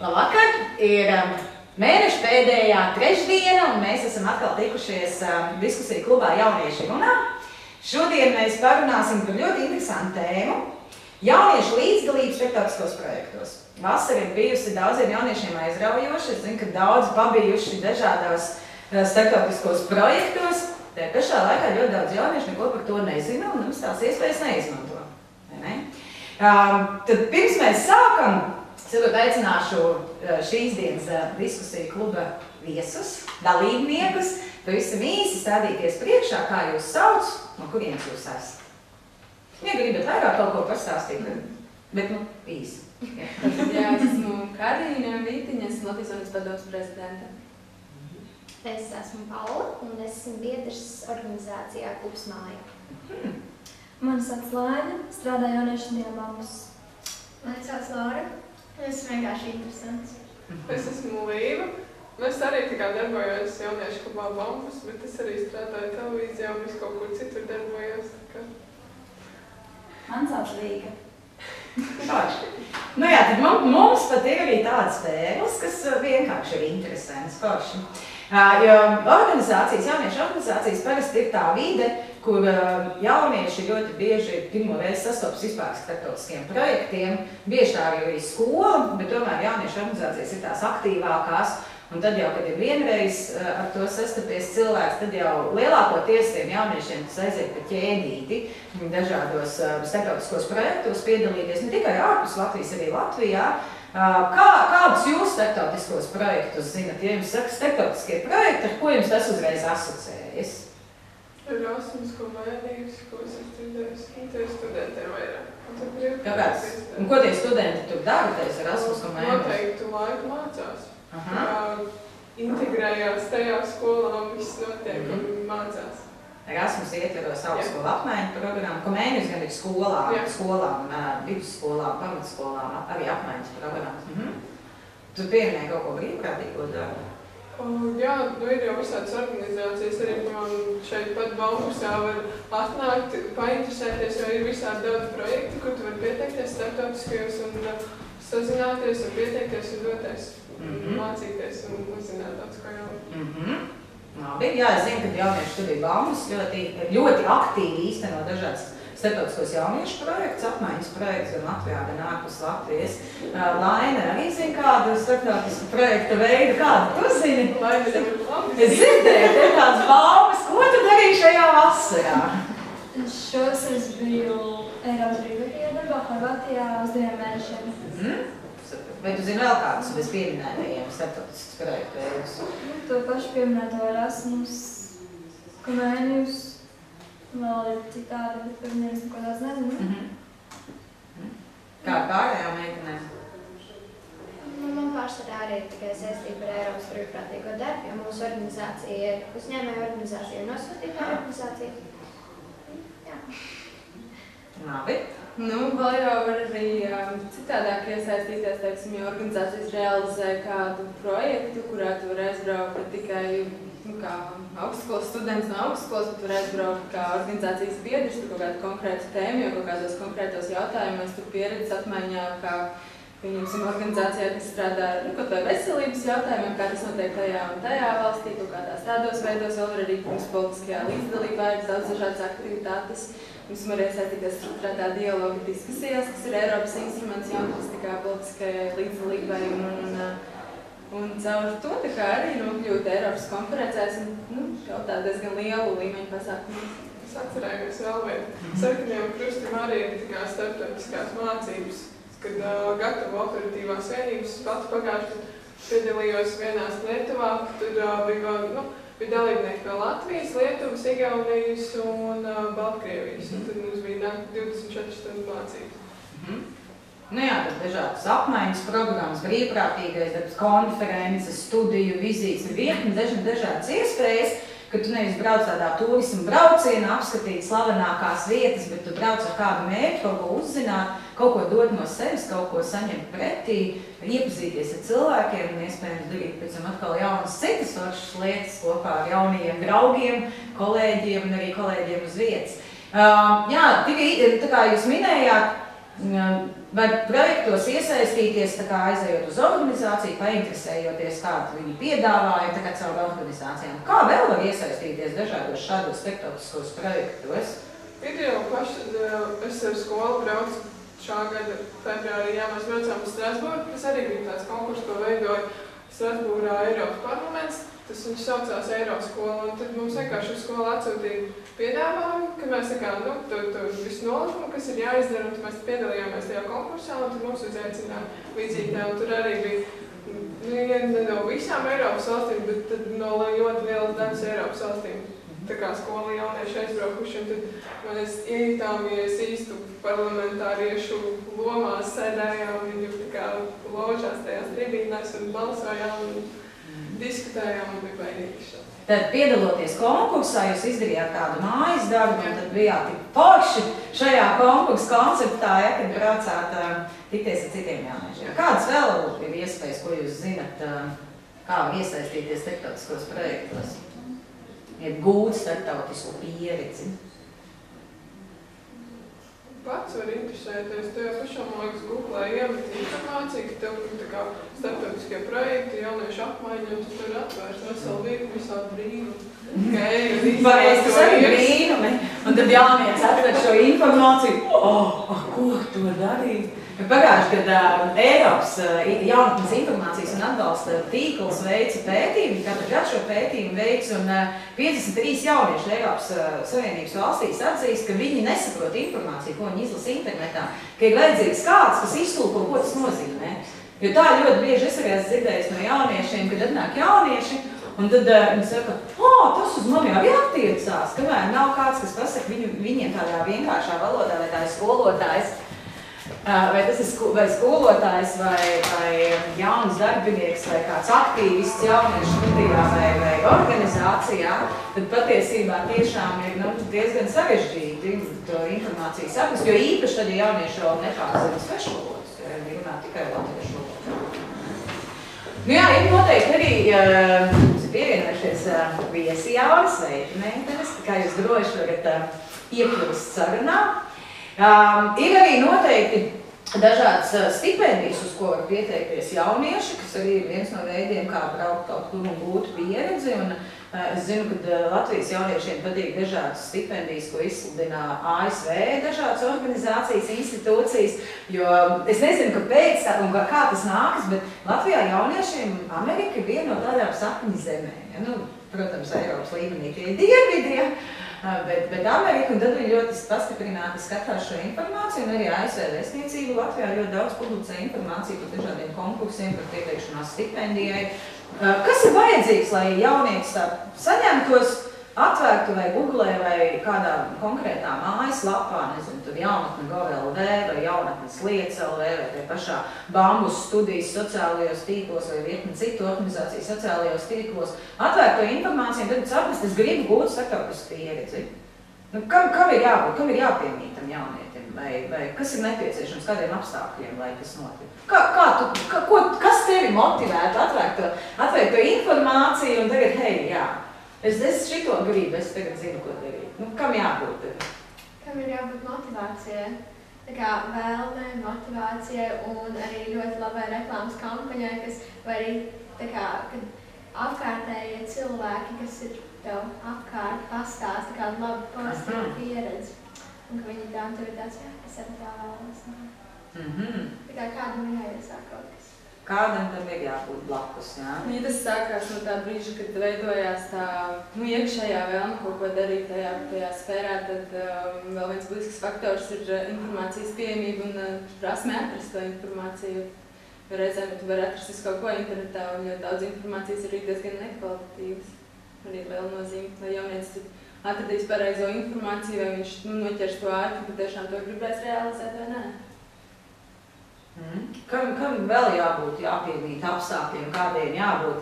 Labvakar! Ir mēneša pēdējā trešdiena, un mēs esam atkal tikušies diskusiju klubā Jaunieši runā. Šodien mēs parunāsim par ļoti interesantu tēmu – jauniešu līdzdalību starptautiskos projektos. Vasara ir bijusi daudziem jauniešiem aizraujoši. Es zinu, ka daudzi pabijuši dažādos starptautiskos projektos. Te pašā laikā ļoti daudz jauniešu neko par to nezina un mums tās iespējas neizmanto. Tad pirms mēs sākam, es aicināšu šīs dienas diskusiju kluba viesus, dalībniekus, pavisam īsi stādīties priekšā, kā jūs sauc, no kurienes jūs esat. Ja gribat vairāk kaut ko pastāstīt, bet īsi. Jā, es esmu Karīna Vītiņa, esmu Latvijas Unijas padomes prezidente. Es esmu Paula un es esmu biedrs organizācijā Klubs Māja. Mani sauc Laina, strādāju jauniešu dienā Bambus. Mani sauc Laura. Es vienkārši interesants. Es esmu Līva. Mēs arī tikai darbojos jauniešu klubā Bambus, bet es arī strādāju televīzijā un visu kaut kur citur darbojos. Man sauc Līga. Nu jā, tad mums pat ir arī tādas spēles, kas vienkārši ir interesants forši. Jo organizācijas, jauniešu organizācijas parasti ir tā vide, kur jaunieši ļoti bieži pirmo reizi sastopas vispār ar starptautiskiem projektiem. Bieži tā arī ir skola, bet tomēr jauniešu organizācijas ir tās aktīvākās. Un tad jau, kad ir vienreiz ar to sastapies cilvēks, tad jau lielākoties tiem jauniešiem tas aiziet pa ķēdīti dažādos starptautiskos projektos piedalīties, ne tikai ārpus Latvijas, arī Latvijā. Kādus jūs starptautiskos projektus zinat? Ja jums saka starptautiskie projekti, ar ko jums tas uzreiz asociējas? Erasmus komēdijas, ko es dzirdējusi, tie studentiem vairāk. Kāpēc? Un ko tie studenti tur dara, tais Erasmus komēdijas? Noteiktu laiku mācās. Integrējās tajā skolā un viss notiek un mācās. Erasmus ietveros augstskolu apmaiņu programmu. Komēdijas gan ir skolām, vidusskolām, pamatskolām, arī apmaiņas programmas. Tu pieminēji kaut ko brīvprātīgo darbu? Jā, ir jau visādas organizācijas, arī man šeit pat Bambusā var atnākt, painteresēties, jo ir visādi daudz projekti, kur tu var pieteikties starptautiskajos un sazināties un pieteikties un doties. Mācīties un uzzināt daudz ko jaunu. Labi, jā, es zinu, ka jauniešu studiju Bambus ļoti aktīvi īsteno dažādas starptautiskos jauniešu projektus, apmaiņas projektus gan Latvijā, gan ārpus Latvijas. Laina arī zina kādu starptautisku projektu veidu, kādu tu zini? Laina jau ir labi. Es dzirdēju, te kāds Bambus, ko tu darīji šajā vasarā? Šovasar es biju Eiropas brīvākajā darbā, Horvātijā uz 2 mēnešiem. Vai tu zini vēl kādus bez pieminētajiem starptautiskas projektu veidus? To pašu pieminēto Erasmus, Komēnijus, vēl ir citādi, bet par viņiem es neko daudz nezinu. Kā pārējām meitenēm? Man pārsvarā arī ir tikai saistība ar Eiropas brīvprātīgo darbu, jo mūsu organizācija ir uzņēmēja organizācija un nosūtītāja organizācija. Jā. Labi. Vēl jau var arī citādāk iesaistīties, teiksim, ja organizācijas realizē kādu projektu, kurā tu var aizbraukt ne tikai kā augstskolas students no augstskolas, bet var aizbraukt kā organizācijas biedrs, tur kaut kādu konkrētu tēmu, jo kaut kādos konkrētos jautājumos tur pieredzes apmaiņā, kā pieņemsim organizācijā, kas strādā ar kaut vai veselības jautājumiem, kā tas notiek tajā un tajā valstī, kaut kādās tādos veidos, vēl var arī mums politiskajā līdzdalībā ir daudz dažādas aktivitātes. Mums var iesaistīties strādā dialogu diskusijās, kas ir Eiropas instruments jaunatviskajā politiskajai līdzdalībai un caur to tā kā arī nokļūt Eiropas konferencēs un kaut tā diezgan lielu līmeņu pasākumus. Es atcerējos vēl vienu. Sarkanajam krustam arī ir tikā starptautiskās mācības, kad gatavo operatīvās vienības. Pati pagājuši piedalījos vienās Lietuvā, tur bija dalībnieki no Latvijas, Lietuvas, Igaunijas un Baltkrievijas. Un tad mums bija 24 stundu mācības. Jā, tad dažādas apmaiņas programmas, brīvprātīgais darbs, konferences, studiju, vizītes, virkni dažādas iespējas, ka tu nevis brauc tādā turismu braucienā, apskatīt slavenākās vietas, bet tu brauc ar kādu mērķi, kaut ko uzzināt, kaut ko dot no sevis, kaut ko saņemt pretī, iepazīties ar cilvēkiem un iespējams darīt pēc tam atkal jaunas citas foršas lietas kopā ar jaunajiem draugiem, kolēģiem un arī kolēģiem uz vietas. Jā, tā kā jūs minējāt, Vai projektos iesaistīties, tā kā aizejot uz organizāciju, painteresējoties, kādu viņi piedāvāja, tā kā caur organizācijām? Kā vēl var iesaistīties dažādos šādos starptautiskos projektos? Ir jau paši, es ar skolu braucu šā gada februārī, mēs braucām uz Strasbūru, tas arī bija tāds konkurss, ko veidoja Strasbūrā Eiropas parlaments. Tas viņš saucās Eiroskola, un tad mums vienkārši uz skolu atsūtīja piedāvājumu, ka mēs tur visu nolikumu, kas ir jāizdara, un mēs piedalījāmies tajā konkursā, un tad mums uzaicināja vizītē, un tur arī bija ne no visām Eiropas valstīm, bet tad no ļoti lielas daļas Eiropas valstīm. Tā kā skola jaunieši aizbraukuši, un tad mēs iejutāmies īstu parlamentāriešu lomās, sēdējām viņu tā kā ložās tajās tribīnēs un balsojām un diskutējām un bija baigīgi. Tad piedaloties konkursā, jūs izdarījāt kādu mājas darbu, un tad bijāt tik forši šajā konkursa konceptā, ja, kad braucāt tikties ar citiem jauniešiem. Kādas vēl ir iespējas, ko jūs zinat, kā iesaistīties starptautiskos projektos? Ir gūt starptautisku pieredzi. Pats var interesēties, tu jau pašam, man liekas, Googlē iemet informāciju, ka tev tā kā starptautiskie projekti, jauniešu apmaiņa, un tu tur atvērs veselu virkni visādi brīnumi. Pareizi, tas arī brīnumi. Un tad jaunieci atver šo informāciju, ko to darīt? Pagājuši, kad Eiropas jaunatnes informācijas un atbalsta tīkls veica pētījumu, katru gadu šo pētījumu veic, un 53 jaunieši Eiropas Savienības valstīs atzīst, ka viņi nesaprot informāciju, ko viņi izlasa internetā, ka ir vajadzīgs kāds, kas iztulko, ko tas nozīmē. Jo tā ļoti bieži es arī esmu dzirdējis no jauniešiem, kad atnāk jaunieši, un tad viņi saka, tas uz mani arī attiecās, kamēr nav kāds, kas pasaka viņiem tādā vienkāršā valodā, vai tā ir skolotājs, vai tas ir vai skolotājs, vai jauns darbinieks, vai kāds aktīvists jauniešu studijā vai organizācijā, tad patiesībā tiešām ir diezgan sarežģīti to informāciju saprast, jo īpaši tad, ja jaunieši vēl nepārzina svešvalodas, ja viņi runā tikai latviešu valodā. Jā, ir noteikti arī pievienojušies viesi jauni, sveiki, meitenes, kā jūs droši varat ieplūst sarunā. Ir arī noteikti dažādas stipendijas, uz ko var pieteikties jaunieši, kas arī ir viens no veidiem, kā braukt kaut kur un gūt pieredzi. Un es zinu, ka Latvijas jauniešiem patīk dažādas stipendijas, ko izsludina ASV, dažādas organizācijas, institūcijas, jo es nezinu, kāpēc un kā tas nākas, bet Latvijā jauniešiem Amerika ir viena no tādām sapņu zemēm. Ja? Protams, Eiropas līmenī tie ir dienvidi, ja? Bet Amerika, un tad viņi ļoti pastiprināti skatās šo informāciju, un arī ASV vēstniecība Latvijā ļoti daudz publicē informāciju par dažādiem konkursiem, par pieteikšanās stipendijai. Kas ir vajadzīgs, lai jaunietis saņemtos, atvērtu vai googlē vai kādā konkrētā mājaslapā, nezinu, tur jaunatne.gov.lv vai jaunatnes lietas.lv vai tie pašā Bambus studijas sociālajos tīklos vai virkni citu organizāciju sociālajos tīklos, atvērtu to informāciju, un tad saprast, es gribu gūt starptautisku pieredzi. Kam ir jābūt, kam ir jāpiemīt tam jaunietim, vai kas ir nepieciešams, kādiem apstākļiem, lai tas notiek? Kas tevi motivētu atvērt to informāciju un tagad, hei, jā, es šito gribu, es tagad zinu, ko darīt. Kam jābūt? Kam ir jābūt motivācijai? Tā kā vēlmē, motivācijai un arī ļoti labai reklāmas kampaņai, kas vai arī tā kā, kad apkārtējie cilvēki, kas ir tev apkārt, pastāsta kādu labu pozitīvu pieredzi. Un ka viņi tev ir tāds, jā, es arī tā vēlos. Tā kā kādam ir jāiesāk kaut kas. Kādam tam ir jābūt blakus, jā? Ja tas sākās no tā brīža, kad veidojās tā iekšējā vēlme kaut ko darīt tajā sfērā, tad vēl viens būtisks faktors ir informācijas pieejamība un prasme atrast to informāciju. Jo reizēm tu vari atrast visu kaut ko internetā, un ļoti daudz informācijas ir diezgan nekvalitatīvas. Arī liela nozīme, lai jaunietis atradīs pareizo informāciju, vai viņš noķers to ātri, ka tiešām to gribēs realizēt vai nē. Kam vēl jāpiemīt apstākļiem, kādiem jābūt,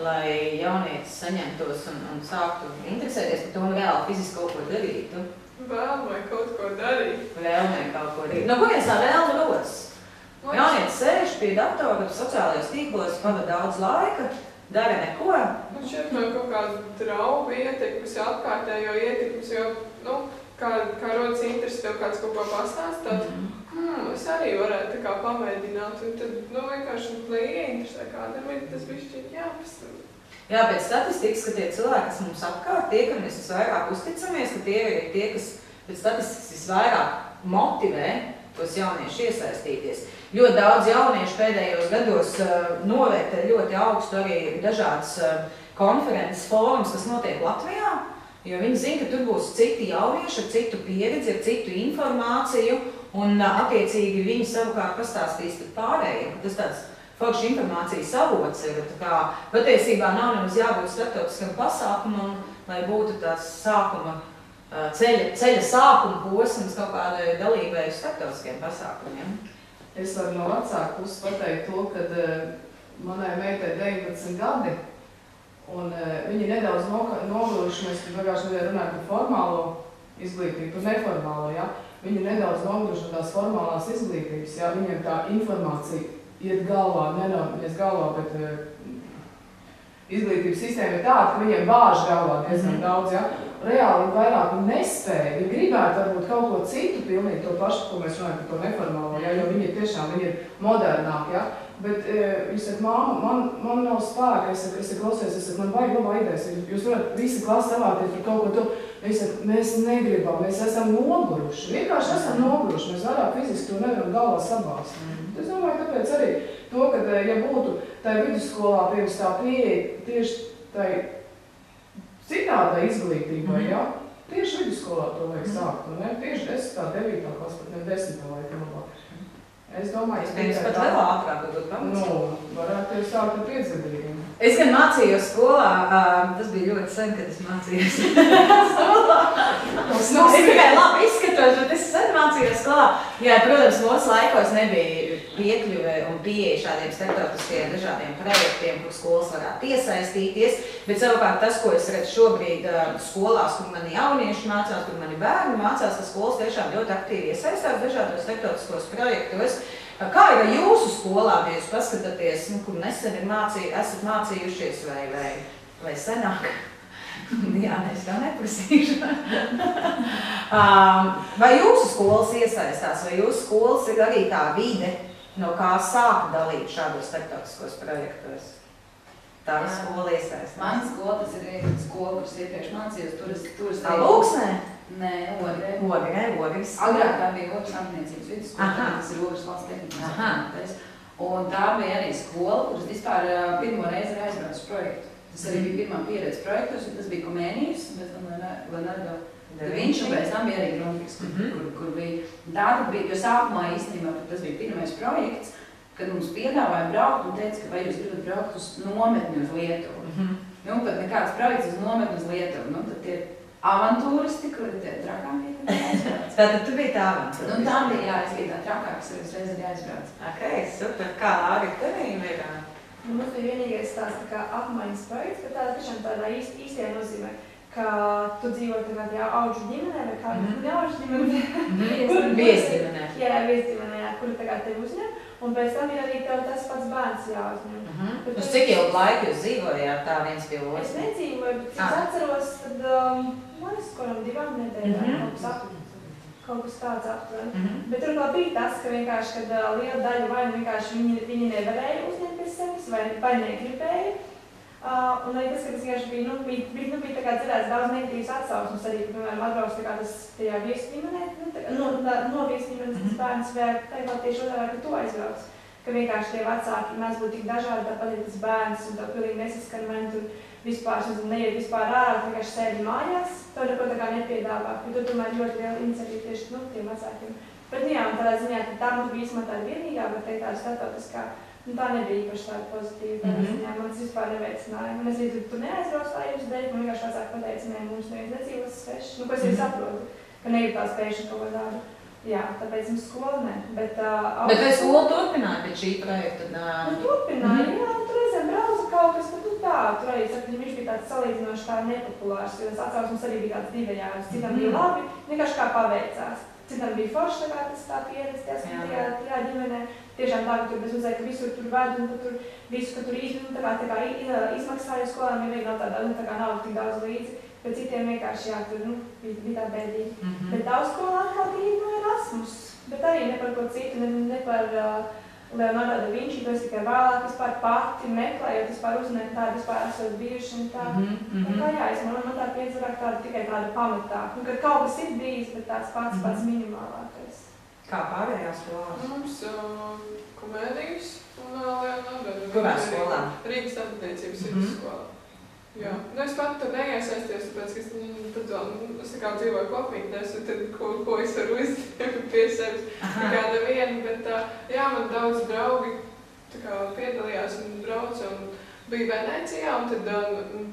lai jaunietis saņemtos un sāktu interesēties par to un reāli fiziski kaut ko darītu? Vēlmē kaut ko darīt. Vēlmē kaut ko darīt. No kurienes tā vēlme rodas? Jaunietis sēž pie datora, sociālajos tīklos, pavada daudz laika, dara neko. Šeit no kaut kādu draugu ietekmes, apkārtējo ietekmes, jo, kā rodas interesi tev kāds kaut ko pastāst, tad es arī varētu tā kā pamēģināt, un tad, vienkārši, lai ieinteresē kādam, tas bišķiņ jāpastāv. Jā, pēc statistikas, ka tie cilvēki, kas mums apkārt, tie, ka mēs visvairāk uzticamies, ka tie ir tie, kas pēc statistikas visvairāk motivē tos jauniešus iesaistīties. Ļoti daudz jauniešu pēdējos gados novērtē ļoti augstu arī dažādas konferences fórums, kas notiek Latvijā, jo viņi zina, ka tur būs citi jaunieši ar citu pieredzi, ar citu informāciju, un attiecīgi viņi savukārt pastāstīs pārējiem, ka tas tāds forši informācijas avots ir. Tā kā patiesībā nav nemaz jābūt starptautiskam pasākumam, lai būtu tās sākuma ceļa sākuma posms kaut kādai dalībai uz starptautiskiem pasākumiem. Es varu no vecāku puses pateikt to, kad manai meitai 19 gadi, un viņi nedaudz noguruši, mēs pagājušajā nedēļā runājam par formālo izglītību, par neformālo, ja? Viņi nedaudz noguruši no tās formālās izglītības, ja? Viņiem tā informācija iet galvā, nevis galvā, bet izglītības sistēma ir tāda, ka viņiem bāž galvā diezgan daudz, ja? Reāli vairāk nespēja, viņi gribētu varbūt kaut ko citu pilnīgi to pašu, ko mēs runājam par to neformālo, ja? Jo viņi ir modernāki, ja? Bet viņi saka, man nav spēka, es saku, klausies, man vajag labā idejas, jūs varat visi klasi savāties par kaut ko to, viņi saka, mēs negribam, mēs esam noguruši, vienkārši esam noguruši, mēs vairāk fiziski to nevaram galvā sabāst. Es domāju, tāpēc arī to, ka, ja būtu tai vidusskolā pirms tā pieeja tieši tai citādai izglītībai, ja? Tieši vidusskolā to vajag sākt, un ne? Tieši 10. 9. klasa, pat ne 10. laikam labāk. Es domāju, ka es pat vēl ātrāk varbūt pamats. Varētu jau sākt ar 5-gadīgiem. Es gan mācījos skolā, tas bija ļoti sen, kad es mācījos skolā. Es tikai labi izskatos, bet es sen mācījos skolā. Jā, protams, mūsu laikos nebija piekļuve un pieeja šādiem starptautiskiem dažādiem projektiem, kur skolas varētu iesaistīties, bet savukārt tas, ko es redzu šobrīd skolās, kur mani jaunieši mācās, kur mani bērni mācās, ka skolas tiešām ļoti aktīvi iesaistās dažādos starptautiskos projektos. Kā ir ar jūsu skolām, ja jūs paskatāties, kur nesen esat mācījušies vai senāk? Jā, es tā neprasīšu. Vai jūsu skolas iesaistās, vai jūsu skolas ir arī tā vide, no kā sāk dalīt šādos starptautiskos projektos? Tā ir skola iesaistās. Mana skola, tas ir skola, kuras iepriekš mācījos, tur Lūksnē? Nē, Ogre. Ogres. Agrāk tā bija Ogres amtniecības vidusskola, tas ir Ogres valsts tehnikas. Un tā bija arī skola, kuras vispār pirmo reizi ir aizbraucis projektu. Tas arī bija pirmā pieredze projektos, un tas bija Komēnijas, un pēc tam Leonardo da Vinci, un pēc tam bija arī Grundrigs, kur bija. Tātad bija, jo sākumā īstenībā tas bija pirmais projekts, kad mums piedāvāja braukt un teica, ka vai jūs gribat braukt uz nometni uz Lietuvu. Pat nekāds projekts uz nometni uz Lietuvu. Tad tie avantūristi, kuri tie trakākie, kad aizbrauc. Tātad tu biji tā avantūristi? Tā bija, jā, es biju tā trakā, kas uzreiz arī aizbrauc. Ok, super. Kā Lāri tevīm ir? Mums bija vienīgais tāds tā kā apmaiņas projekts, bet tā tiešām tādā īstajā nozīmē, ka tu dzīvo tādā auģu ģimenē vai kādā auģu ģimenē. Viesģimenē. Jā, viesģimenē, kuri tā kā tevi uzņem. Un pēc tam ir arī tev tas pats bērns jāuzņem. Uz cik ilgu laiku jūs dzīvojāt tā viens pie otras? Es nedzīvoju, bet es atceros, tad, man es koram 2 nedēļām kaut kas tāds aptuveni. Bet tur vēl bija tas, ka vienkārši, kad liela daļa vai vienkārši viņi nevarēja uzņemt pie sevis, vai negribēja. Un arī tas, ka tas vienkārši bija tā kā dzirdēts daudz negatīvas atsauksmes arī, piemēram, atbrauc tā kā tas tajā viesģimenē, no viesģimenes tas bērns vēl tieši otrā, ka tu aizbrauc. Ka vienkārši tie vecāki mēs būtu tik dažādi, tāpat ir tas bērns un tā pilnīgi nesaskan man tur vispār, neiet vispār ārā, vienkārši sēdi mājās, to neko tā kā nepiedāvā, jo tur tomēr ļoti liela iniciatīva tieši tiem vecākiem. Bet jā, un tādā ziņā, ka tā mums bija īstenībā tāda vienīgā, bet teikt tāda starptautiskā, tā nebija īpaši tāda pozitīva, tādā ziņā, man tas vispār neveicināja. Un es arī tur neaizbraucu tā jums dēļ, man vienkārši vecāki pateica, nē, mums neviens nedzīvos svešs, ko es arī saprotu, ka nejūtās pēkšņi kaut ko tādu. Jā, tāpēc mums skola ne, bet... Bet vai skola turpināja pēc šī projekta? Turpināja, jā, tur reizēm brauca kaut kas, bet tā, tur arī, viņš bija tāds salīdzinoši tā nepopulārs, jo tas atsauksmes arī bija tāds divējāds, citam bija labi, vienkārši kā paveicās. Citam bija forši, tā kā tas tā pieredze, tajā ģimenē. Tiešām tā, ka tur bez uzēja, ka visur tur ved un tur visu, ka tur izmaksāja skolām, ja vajag nav tā kā nav tik daudz līdzi, bet citiem vienkārši, jā, tur bija tā bēdīgi. Bet daudz skolā atkal bija, ko citu, ne par Leonardo da Vinci, to es tikai vēlāk vispār pati meklējot, vispār uzzināt tādu vispār esot bijuši un tā. Un kā jāizmanto, man tā pieredze vairāk tāda tikai tāda pamatāka. Un kad kaut kas ir bijis, bet tāds pats minimālākais. Kā pārējās skolās? Mums komēdijas un Leonardo. Kurā skolā? Rīgas attiecības vidusskolā. Jā. Nu, es pat tur neiesaisties, tāpēc, ka es tā kā dzīvoju kopīgties, un tad, ko es varu izdarīt pie sevis, kāda viena, bet jā, man daudz draugi tā kā piedalījās un brauca, un bija Venecijā, un tad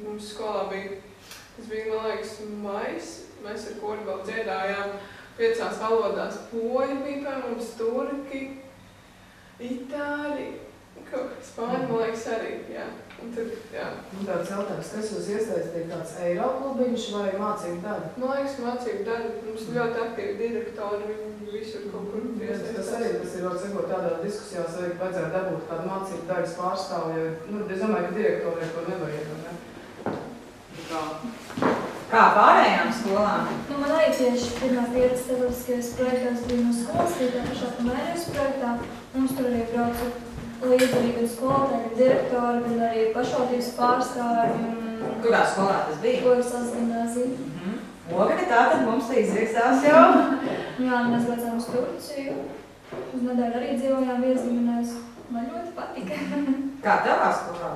mums skolā bija, tas bija, man liekas, mais, mēs ar koru vēl dziedājām 5 valodās, poļi bija pie mums, turki, itāļi, spāņi, man liekas, arī, jā. Un tad, jā. Un tāds jautājums, kas jūs iesaistīt tāds Eiroklubiņš vai mācību daļa? Man liekas, mācību daļa. Mums ļoti aktīvi direktori, viņi visur kaut kur iesaistās. Tas arī, tas ir, var sakot, tādā diskusijās vajadzētu dabūt kādu mācību daļas pārstāvu, jo, es domāju, ka direktoriem to nevajag, ne? Kā pārējām skolām? Man arī tieši pirmā pieredze starptautiskajos projektos bija no skolas, tā pašā Komērijas projektā. Mums tur arī brauca līdz arī gan skolotāji, direktori, gan arī pašvaldības pārstāvi. Kurā skolā tas bija? Ogasās gimnāzija. Ogri, tātad mums te izrakstās jau. Jā, mēs braucām uz Turciju. Uz nedēļu arī dzīvojām viesģimenēs. Man ļoti patika. Kā tavā skolā?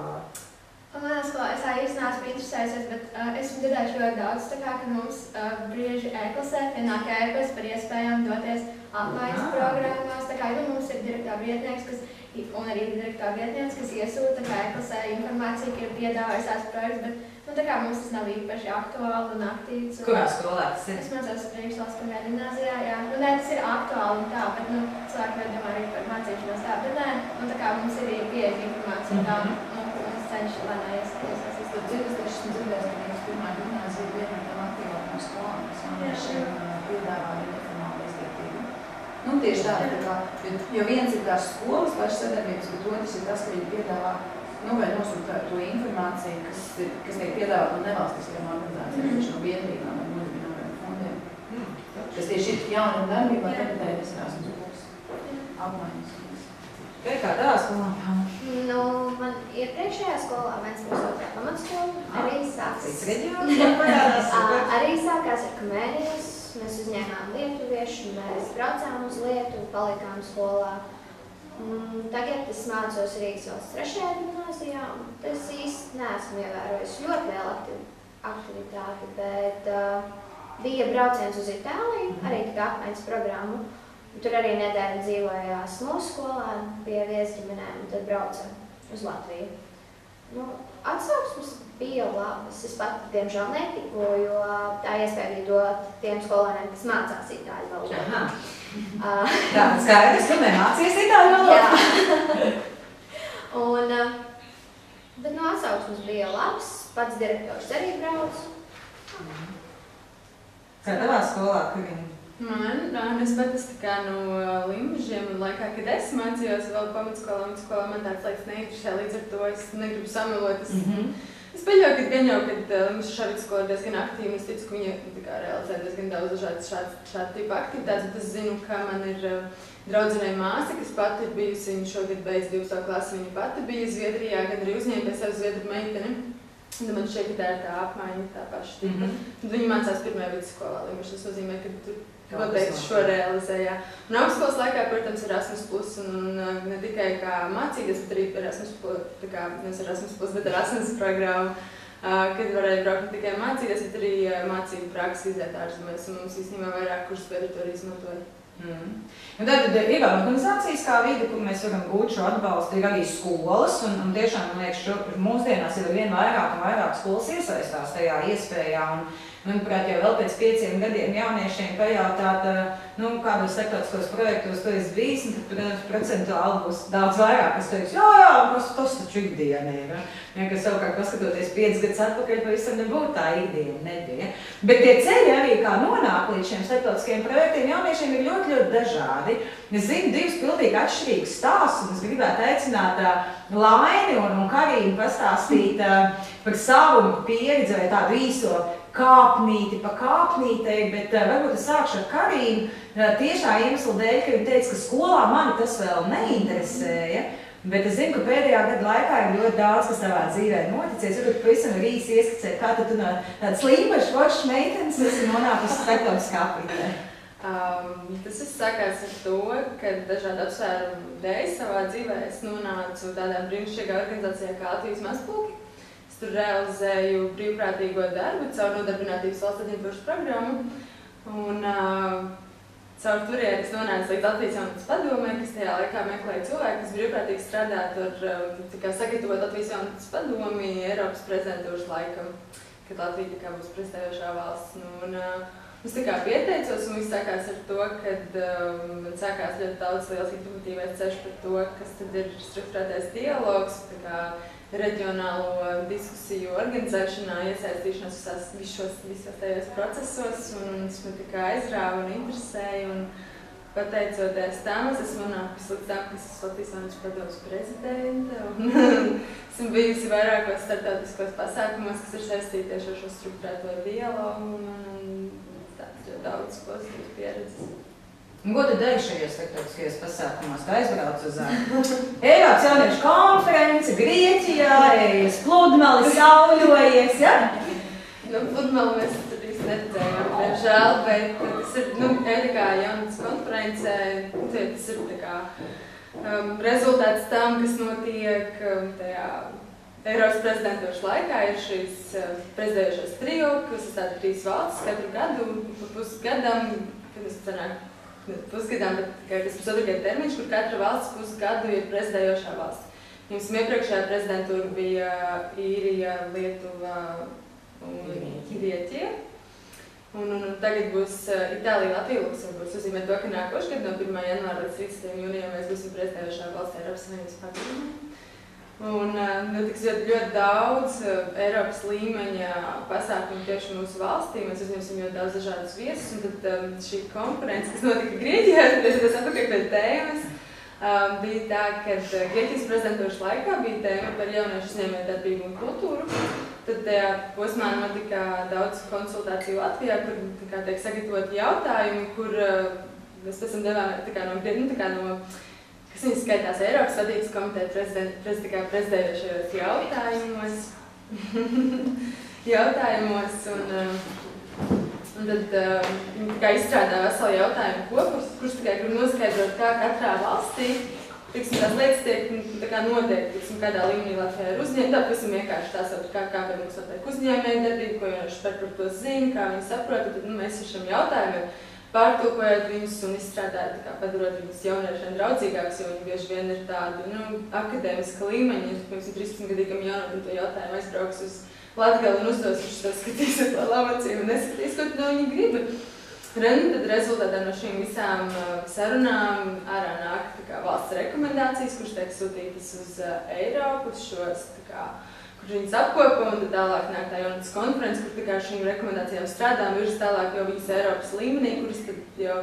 Manā skolā es tā īsti neesmu interesējusies, bet esmu dzirdējuši ļoti daudz, tā kā, ka mums brīži e-klasē pienāk e-pasta par iespējām doties apmaiņas programmās. Tā kā, mums ir direktora vietnieks, un arī direktora vietnieks, kas iesūta e-klasē informāciju, ka ir piedāvājis tās projekts, bet tā kā mums tas nav īpaši aktuāli un aktīvs. Kurā skolā tas ir? Es mācos Priekšvalsts pirmajā gimnāzijā, jā. Nē, tas ir aktuāli un tā, bet cilvēki var domāt arī par mācīšanos tā, bet nē, tā kā mums ir pieeja informācija tā, un es cenšu, lai neiesaisties. Tad es esmu dzirdējis, ka jums pirmā gimnāzija ir viena no tām aktīvākām skolām, kas man piedāvā arī neformālu izglītību. Nu, tieši tā, jo viens ir tās skolas pašas sadarbības, bet otrs ir tas, ka viņi piedāvā, vai nosūta to informāciju, kas tiek piedāvāt no nevalstiskajām organizācijām, no biedrībām vai nodibinātiem fondiem. Tas tieši ir jaunam darbībā, repetējas Erasmus apmaiņas. Kā tavā skolā? Man iepriekšējā skolā, Ventspils 2. pamatskola, arī sākās. Arī sākās ar Komērijas. Mēs uzņēmām lietuviešu, mēs braucām uz Lietuvu, palikām skolā. Tagad es mācos Rīgas valsts 3. gimnāzijā, un es īsti neesmu ievērojis ļoti lielu aktivitāti, bet bija brauciens uz Itāliju, arī tika apmaiņas programmu. Tur arī nedēļa dzīvojās mūsu skolā pie viesģimenēm, un tad brauca uz Latviju. Atsauksmes bija labas. Es pat, diemžēl, netiku, jo tā iespēja bija dot tiem skolēniem, kas mācās itāļu valodu. Tā, skaidrs, ka nemācies itāļu valodu. Bet atsauksmes bija labas. Pats direktors arī brauc. Kā tavā skolā, kuriem? Es pat esmu kā no Limbažiem, un laikā, kad es mācījos vēl pamatskolā, man tāds laiks neinteresē, līdz ar to es negribu samilot. Es pieļauju, ka gan jau, kad Limbažu šāda skola ir diezgan aktīva, es ticu, ka viņa realizē diezgan daudz dažādas šāda tipa aktivitātes, bet es zinu, ka man ir draudzenei māsa, kas pati ir bijusi, viņa šogad beidz 2. klasi, viņa pati bija Zviedrijā, gan arī uzņēma pie sev zviedru meiteni. Un man šeit ir tā apmaiņa, tā paša tipa. Tad viņa mācās 1. vidusskolā Limbažu, tas nozīmē, ka tur noteikti šo realizējā. Un augstskolas laikā, protams, Erasmus+, un ne tikai kā mācīties, bet arī Erasmus+, bet Erasmus programmu, kad varēja braukt ne tikai mācīties, bet arī mācību praksi iziet ārzemēs, un mums īstenībā vairāk kursus biedri to arī izmantoja. Tad ir organizācijas kā vide, kur mēs varam gūt šo atbalstu, ir arī skolas, un tiešām, man liekas, mūsdienās ir vien vairāk un vairāk skolas iesaistās tajā iespējā. Manuprāt, jau vēl pēc 5 gadiem jauniešiem pajautāt, kādos starptautiskos projektos tu esi bijis, un tad, protams, procentuāli būs daudz vairāk, kas teiks, jā, tas taču ikdiena ir. Kas savukārt, paskatoties 5 gadus atpakaļ, pavisam nebūtu tā ikdiena, nebija. Bet tie ceļi arī, kā nonāk līdz šiem starptautiskiem projektiem, jauniešiem ir ļoti, ļoti dažādi. Es zinu 2 pilnīgi atšķirīgus stāstus, un es gribētu aicināt Laini un Karīnu pastāstīt par savu pieredzi vai tādu īso, kāpnīti pa kāpnītei, bet varbūt es sākšu ar Karīnu tiešā iemesla dēļ, ka viņa teica, ka skolā mani tas vēl neinteresēja. Bet es zinu, ka pēdējā gada laikā ir ļoti daudz, kas tavā dzīvē noticies. Varbūt pavisam ir īsi ieskicēt, kā tu no tādas līpašas foršas meitenes esi nonākusi starptautiskā apritē. Tas viss sākās ar to, ka dažādu apsvērumu dēļ savā dzīvē es nonācu tādā brīnišķīgā organizācijā kā Latvijas mazpulki. Es tur realizēju brīvprātīgo darbu caur Nodarbinātības valsts aģentūras programmu. Un caur turieni es nonācu līdz Latvijas jaunatnes padomē, kas tajā laikā meklēja cilvēku, kas brīvprātīgi strādātu ar sagatavot Latvijas jaunatnes padomi Eiropas prezidentūras laikam, kad Latvija būs prezidējošā valsts. Es pieteicos, un viss sākās ar to, kad man sākās ļoti daudz liels informatīvais ceļš par to, kas tad ir strukturētais dialogs, reģionālo diskusiju organizēšanā, iesaistīšanās visos tajos procesos, un tas man aizrāva un interesēja, un pateicoties tam, es esmu nonākusi līdz tam, ka es esmu Latvijas jaunatnes padomes prezidente, un esmu bijusi vairākos starptautiskos pasākumos, kas ir saistīti tieši ar šo strukturēto dialogu, un tāds ļoti daudz pozitīvas pieredzes. Un ko tu dari šajos starptautiskajos pasākumos? Tu aizbrauc uz Eiropas jauniešu konferenci, Grieķijā, uz pludmali, sauļojies, ja? Pludmali mēs tur īsti neredzējām, diemžēl, bet tas ir jaunatnes konferencē, tas ir rezultāts tam, kas notiek tajā Eiropas prezidentūras laikā. Ir šīs prezidējošās trio, kas ir tādi 3 valstis katru gadu, pusgadam, kad es sanāk, pusgadām, bet tas pusotrgadu termiņš, kur katra valsts pusgadu ir prezidējošā valsts. Mums iepriekšējā prezidentūra bija Īrija, Lietuva un Grieķija. Un tagad būs Itālija, Latvija, Luksemburgas. Tas nozīmē to, ka nākošgad no 1. janvāra līdz 30. jūnijam mēs būsim prezidējošā valsts Eiropas Savienības padomē. Un notiks ļoti daudz Eiropas līmeņa pasākumu tieši mūsu valstī. Mēs uzņemsim ļoti daudz dažādus viesus, un tad šī konference, kas notika Grieķijā, tas atpakaļ pie tēmas, bija tā, ka Grieķijas prezidentūras laikā bija tēma par jauniešu uzņēmējdarbību un kultūru. Tad tajā posmā notika daudz konsultāciju Latvijā, kur tiek sagatavoti jautājumi, kur mēs pēc tam devām no kas viņas skaitās Eiropas vadības komiteja prezidējošajos jautājumos, un tad viņi izstrādā veselu jautājumu kopus, kurš grib noskaidrot, kā katrā valstī tās lietas tiek noteikti, kādā līmenī Latvijā ir uzņēmēja. Pavisam vienkārši tās, kā mums notiek uzņēmējdarbība, ko jaunieši par to zina, kā viņi saprot, tad mēs ar šiem jautājumiem pārtulkojot viņus un izstrādāt, padarot viņus jauniešiem draudzīgākus, jo viņi bieži vien ir tādi akadēmiska līmeņi. Pirms 13-gadīgam jaunatnim to jautājumu aizbrauks uz Latgali un uzdos, viņš to skatīs ar lielām acīm un neskatīs, ko no viņi grib. Tad rezultātā no šīm visām sarunām ārā nāk valsts rekomendācijas, kuras tiek sūtītas uz Eiropu, uz šos kur viņas apkopo, un tad tālāk nāk tā jaunatnes konference, kur šīm rekomendācijām strādā un virs tālāk jau viņas Eiropas līmenī, kuras tad jau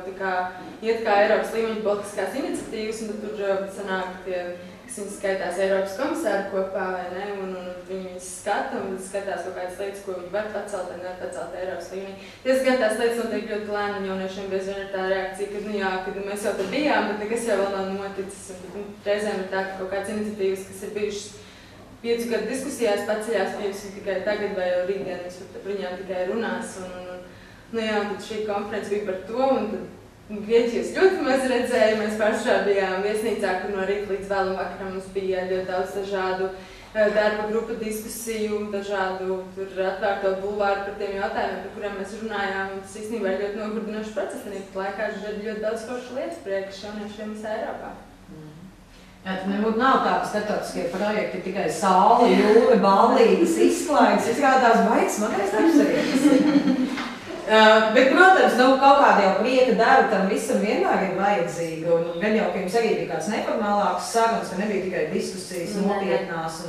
iet kā Eiropas līmeņa politiskās iniciatīvas, un tad tur sanāk tie, kas viņas skaitās Eiropas komisāri kopā, vai ne, un viņi viņas skata, un skatās kaut kādas lietas, ko viņi var pacelt vai nevar pacelt Eiropas līmenī. Tiesas tās lietas notiek ļoti lēni, un jauniešiem bieži vien ir tā reakcija, ka mēs jau te bijām, bet nekas jau vēl nav noticis, un reizēm ir tā, ka kaut kādas iniciatīvas, kas ir bijušas 5 gadu diskusijās paceļās, viņas tikai tagad vai jau rītdien, par viņām tikai runās. Un tad šī konference bija par to, un tad Grieķijas ļoti maz redzēja. Mēs pašā bijām viesnīcā, kur no rīta līdz vēlam vakaram mums bija ļoti daudz dažādu darba grupu diskusiju, dažādu atvērto bulvāru par tiem jautājumiem, par kuriem mēs runājām. Tas īstenībā ir ļoti nogurdinošs process, un laikā ļoti daudz foršu lietas priekš jauniešiem visā Eiropā. Jā, tad nebūtu nav tā, ka starptautiskie projekti tikai saule, jūra, ballītes, izklaides, izrādās baigs, manais darbs arī. Bet, protams, kaut kāda jau prieka darba tam visam vienmēr ir vajadzīga, un gan jau, ka jums arī bija kāds neformālāks sarunas, ka nebija tikai diskusijas nopietnās,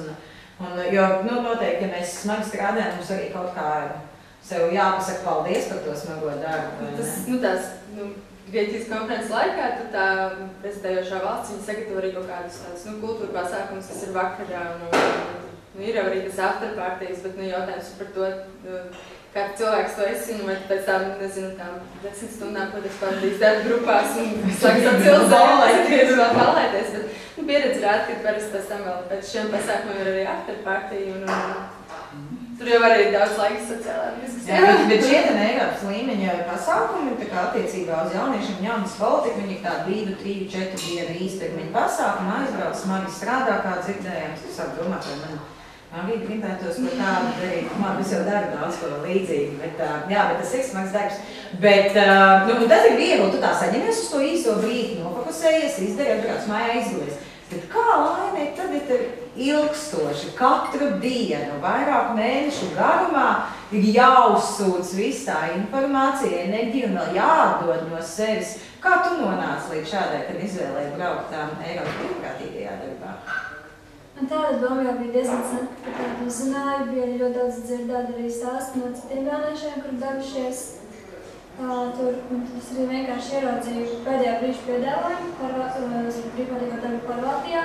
jo, noteikti, ja mēs smagi strādājam, mums arī kaut kā sev jāpasaka paldies par to smago darbu. Grieķijas konferences laikā, tad tā prezidējošā valsts, viņa sagatavo arī kaut kādus kultūra pasākumus, kas ir vakarā, ir arī tas afterpartijas, bet jautājums par to, kā cilvēks to esi, vai tu pēc tam, nezinu, tām 10 stundām, ko tas pavadīs darba grupās un sāks atcilzēties, vēl palēties, bet pieredze rāda, ka parasti pēc tam vēl pēc šiem pasākumiem ir arī afterparty un tur jau arī daudz laikas sociālām diskusijām. Bet šie Eiropas līmeņa pasākumi, tā kā attiecībā uz jauniešiem jaunas politika, viņi ir tādi 2, 3, 4 dienu īstermiņa pasākumi, aizbrauc, smagi strādā, kā dzirdējām. Es sāku domāt, vai man arī gribētos ko tādu darīt. Man es jau daru daudz ko līdzīgi, bet tas ir smags darbs. Bet tas ir viegli, tu tā saņemies uz to īso brīdi, nofokusējies, izdari, atbrauc mājā izgulies. Bet kā laimē, tad ir ilgstoši, katru dienu, vairāk mēnešu garumā ir jāuzsūc viss tā informācija, enerģija un vēl jāatdod no sevis. Kā tu nonāci līdz šādai, kad izvēlēji braukt tām Eiropas brīvprātīgajā darbā? Un tāda doma jau bija diezgan sen, ka tādu zināju, bija ļoti daudz dzirdēt arī stāstu no citiem jauniešiem, kur devušies tur. Un es arī vienkārši ieraudzīju pēdējā brīža piedāvājumu uz brīvprātīgo darbu Horvātijā.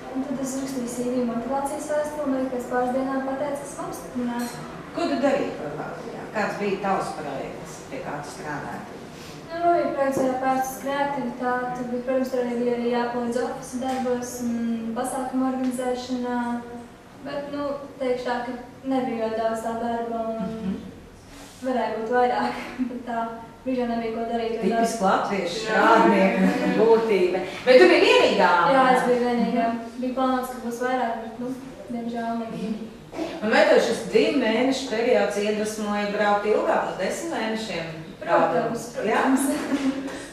Un tad es rakstīju CV motivācijas vēstuli un arī pēc pāris dienām pateicu, ka esmu apstiprināta. Ko tu darīji Horvātijā? Kāds bija tavs projekts, pie kā tu strādāji? Bija projekts pārstas kreativitāte, bet, protams, tur arī bija jāpalīdz ofisa darbos un pasākumu organizēšanā. Bet, teikšu tā, ka nebija ļoti daudz tā darba un varēja būt vairāk, bet tā brīžā nebija ko darīt. Tipiski latviešu strādnieku būtība. Bet tu biji vienīgā? Jā, es biju vienīgā. Bija plānots, ka būs vairāk, bet, diemžēl nebija. Un vai tev šis 2 mēnešu periods iedvesmoja braukt ilgāk par 10 mēnešiem? Protams.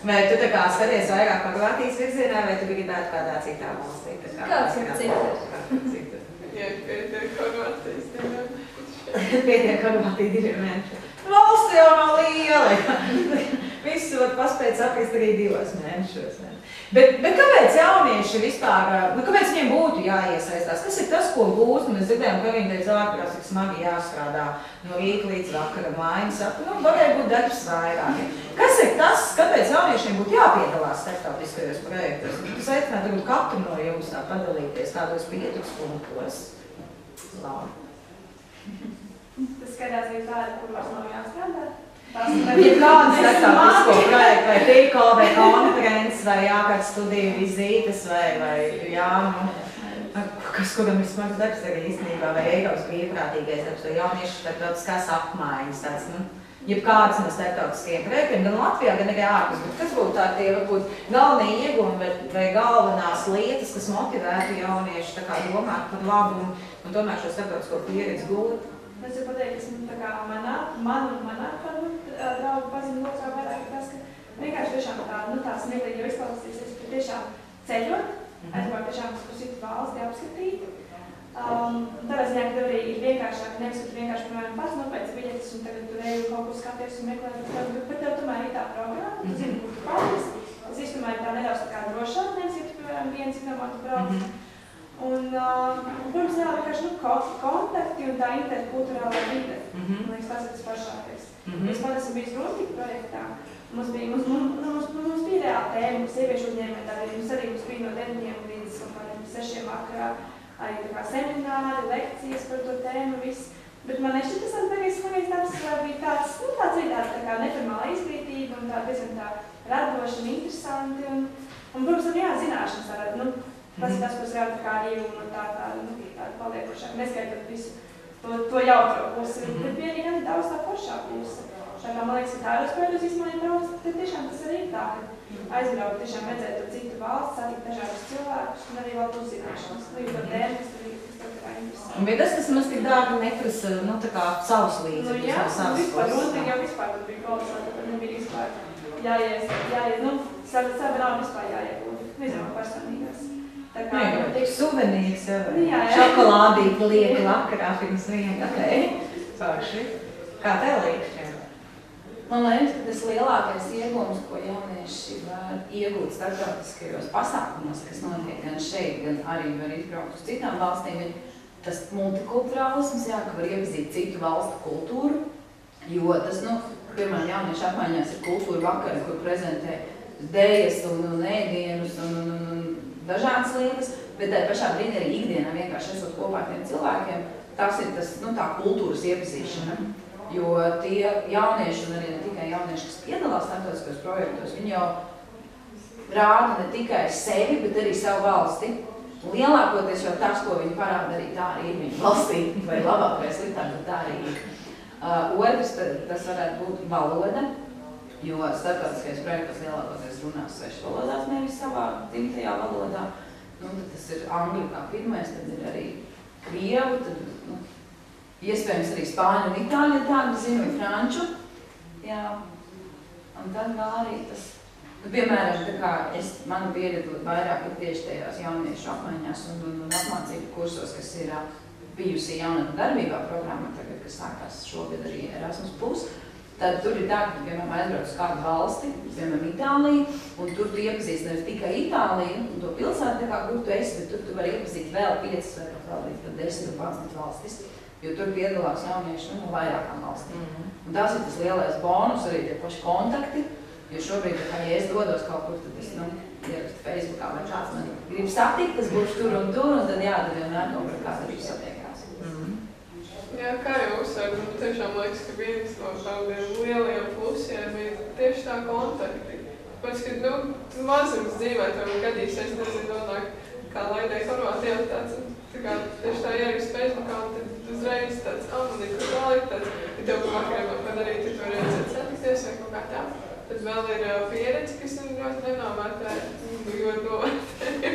Vai tu tā kā skaties vairāk Horvātijas virzienā, vai tu gribētu kādā citā valstī? Kāds ir citur? Jā, pietiek Horvātijas 2 mēneši. Pietiek Horvātija 2 mēneši. Valsts jau nav liela. Visu var paspēt saprast arī 2 mēnešos. Bet kāpēc jaunieši vispār, kāpēc viņiem būtu jāiesaistās? Kas ir tas, ko gūst? Mēs dzirdējām, ka viņi teica ārprās, cik smagi jāstrādā no rīta līdz vakaram. Mājiņa saka, varēja būt darbs vairāk. Kas ir tas, kāpēc jauniešiem būtu jāpiedalās starptautiskajos projektos? Es aicinātu varbūt katru no jums tā padalīties tādos 5 punktos. Tas skatās arī tāda, kur vairs nav jāstrādā. Ir kādas starptautisko projektu, vai tīkla, vai konferences, vai kāds studiju vizītes, kas kuram ir smags darbs arī īstenībā, vai Eiropas brīvprātīgais darbs, vai jauniešu starptautiskās apmaiņas, tāds, jebkāds no starptautiskajiem projektiem, gan Latvijā, gan arī ārpus. Bet kas būtu tā tie, varbūt, galvenie ieguvumi vai galvenās lietas, kas motivētu jauniešu tā kā domāt par labu un tomēr šo starptautisko pieredzi gūt? Es varu pateikt, ka manā draugu pazīme locā vairāk tas, ka vienkārši tiešām tā smieklīgi jau izklausīsies, ka tiešām ceļot, aizbraukt tiešām uz citu valsti apskatīt. Tādā ziņā, ka arī ir vienkāršāk, nevis, ka tu vienkārši, piemēram, pats nopēc biļetes un tagad tu eju kaut kur skaties un meklēt, bet tev tomēr ir tā programma, tu zini, kur tu paldies. Tas īstenībā ir tā nedaudz tā kā drošāk, nevis, ja tu, piemēram, viens citamā tu brauc. Un, protams, jā, vienkārši kontakti un tā interkulturālā vide. Man liekas, tas ir tas pašākais. Es pat esmu bijis Rūtīga projektā. Mums bija reāla tēma, sieviešu uzņēmēji, mums arī bija no 9 līdz 6 vakarā arī tā kā semināri, lekcijas par to tēmu, viss. Bet man nešķiet, tas tagad smagais darbs bija tāds arī tā kā neformāla izglītība un tā diezgan tā radoša un interesanti. Un protams, jā, zināšanas tāda, tas ir tas, kas jau tā kā arī un tā paliekošāk, neskaitot visu to jautro pusi, bet bija arī daudz tā foršā pusi. Tā kā man liekas, ka tādos projektos īstenībā brauc, tad tiešām tas arī ir tā, ka aizbraukt tiešām redzēt to citu valsts, satikt dažādus cilvēkus un arī vēl uzzināšanas. Līdz ar tēmu, kas tā kā interesanti. Un bija tas, kas mums tik dārgi neprasa, tā kā savus līdzekļus, jā, savus vispār, Rūtīga jau vispār tur bija kolosāli, tad nebija vispār jāies, sava nav vispār jāiegūda, nezinu, personīgās. Suvenīrs, šokolādīti lieka vakarā pirms viena. Paši. Kā tev liekas? Man liekas, ka tas lielākais iegūms, ko jaunieši var iegūt starptautiskajos pasākumos, kas notiek gan šeit, gan arī var izbraukt uz citām valstīm, ir tas multikulturālisms, ka var iepazīt citu valstu kultūru, jo tas, piemēram, jauniešu apmaiņās ir kultūra vakari, kur prezentē dejas un ēdienus un dažādas lietas, bet tā pašā brīdī arī ikdienā vienkārši esot kopā ar tiem cilvēkiem, tas ir tas, tā kultūras iepazīšana. Jo tie jaunieši, un arī ne tikai jaunieši, kas piedalās starptautiskos projektos, viņi jau rāda ne tikai sevi, bet arī savu valsti. Lielākoties jau tas, ko viņi parāda, arī tā arī ir viņa valstī, vai labāk vai sliktāk, bet tā arī ir. Otrs, tas varētu būt valoda, jo starptautiskajos projektos lielākoties runās svešu valodās, nevis savā dzimtajā valodā. Nu, tad tas ir angļu kā pirmais, tad ir arī krievu, tad, iespējams arī spāņu un itāļu, ja tādu zinu, vai franču. Jā, un tad vēl arī tas, piemēram, tā kā manu pieredzi vairāk ir tieši tajās jauniešu apmaiņās un apmācību kursos, kas ir bijusi jaunatnes darbībā programma, tagad, kas sākās šogad arī Erasmus+. Tad tur ir tā, ka, piemēram, aizbrauc uz kādu valsti, piemēram, Itāliju, un tur tu iepazīsti nevis tikai Itāliju un to pilsētu, tā kā, kur tu esi, bet tur tu vari iepazīt vēl 5 vai vēl līdz 10 un 11 valstis, jo tur piedalās jaunieši no vairākām valstīm. Un tas ir tas lielais bonus, arī tie paši kontakti, jo šobrīd, ja es dodos kaut kur, tad es, ierakstu Facebookā vai kāds man grib satikt, tas būs tur, un tad jādara vienmēr kaut kur kāds arī satiekās. Jā, kā jau uzsver, man tiešām liekas, ka viens no tādiem lielajiem plusiem ir tieši tā kontakti. Pēc, ka, tu mazums dzīvē, tev gadīs, es nezinu, nonāk kā laidai Horvātijā, tāds, tieši tā ierakstu Facebookā, un tad uzreiz tāds, man ir kur vēl ir tāds, ja tev vakarā padarīt, ja tu varēsiet satikties vai kaut kā tā. Tad vēl ir pieredze, kas ir ļoti nenovērtēja, ļoti novērtēja.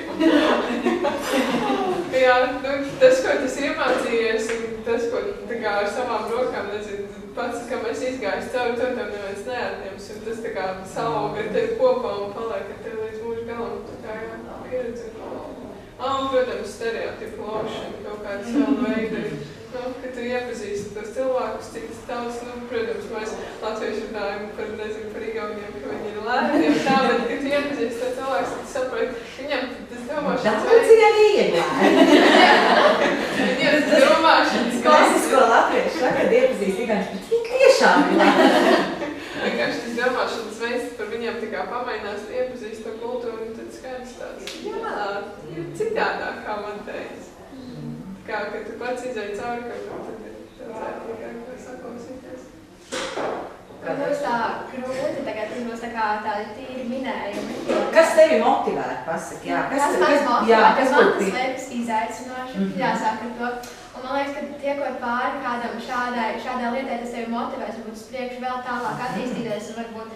Jā, tas, ko tas iemācījies, un tas, ko tā kā ar savām rokām, nezinu, pats, kā mēs izgājis cauri, to tev neviens neatņems, un tas tā kā salauga ar tevi kopā un paliek ar tevi līdz mūža galam, tā kā jā, pieredze. Un, protams, stereotipu laušana, kaut kādas vēl veidi, ka tu iepazīsti tos cilvēkus, citas tautas, protams, mēs latvieši runājam par, nezinu, par igauniem, ka viņi ir lēti, un tā, bet, kad tu iepazīsti tos cilvēkus, tad tu saproti, viņam tas domāšanas veids. Daudz ir ieglāji. Viņam tas domāšanas klasisko latviešu saka, kad iepazīsti igauņus, bet viņi tiešām ir lēti. Vienkārši tas domāšanas veids par viņiem tā kā pamainās, iepazīst to kultūru, un tad skaidrs tāds, jā, ir citādāk, kā man teica. Kā, kad tu pats izēji cauri, tad ir tāds ērtīgāk, kā saklausīties. Kad būs tā grūti tagad, būs tā kā tādi tīri minējumi. Kas tevi motivētu, pasaki? Jā, kas motivētu? Tas liekas izaicinoši, jāsāk ar to. Un man liekas, ka tiekot pāri kādam šādai lietai, tas tevi motivēs, varbūt uz priekšu vēl tālāk attīstīties, un varbūt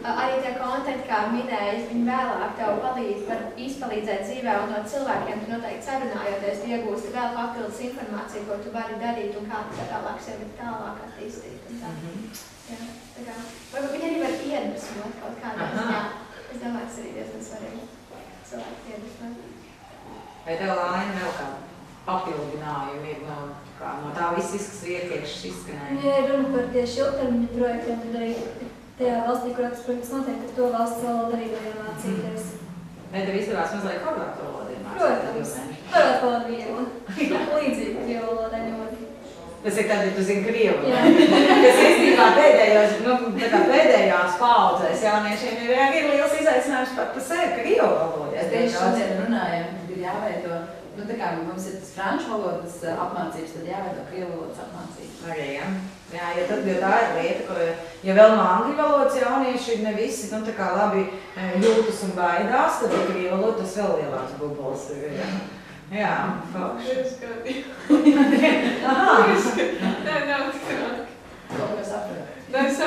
arī tie kontakti, kā minējas, viņi vēlāk tev var izpalīdzēt dzīvē, un no cilvēkiem tu noteikti sarunājoties, tu iegūsti vēl papildus informāciju, ko tu vari darīt, un kā tu tālāk sevi tālāk attīstīt. Jā, tā kā, varbūt viņi arī var iedvesmot kaut kādā ziņā. Es domāju, tas arī diezgan svarīgi cilvēku iedvesmot. Vai tev, Laina, vēl kādu papildinājumu ir no tā viss, kas ir iepriekš izskanēja? Ja runa par tieši ilgtermiņa projektiem, tad arī tajā valstī, kurā tas projekts notiek, tad to valsts valodu arī var iemācīties. Vai tev izdevās mazliet horvātu valodu iemācīt? Protams, horvātu valodu viegli. Līdzīgi krievu valodai ļoti. Tas ir tad, ja tu zini krievu. Kas īstenībā pēdējās paudzēs jauniešiem ir liels izaicinājums pat par sevi krievu valodu. Es tieši šodien runājam, kad ir jāveido, tā kā mums ir tas franču valodas apmācības, tad jāveido krievu valodas apmācības. Arī, jā. Jā, jo tā ir lieta, ko, ja vēl no angļu valodas jaunieši ne visi, tā kā labi jūtas un baidās, tad ir krievu valoda, tas vēl lielāks bubols ir, jā. Jā, fakši. Nē, nav tik rāk. Kaut kā saprot. Nē, es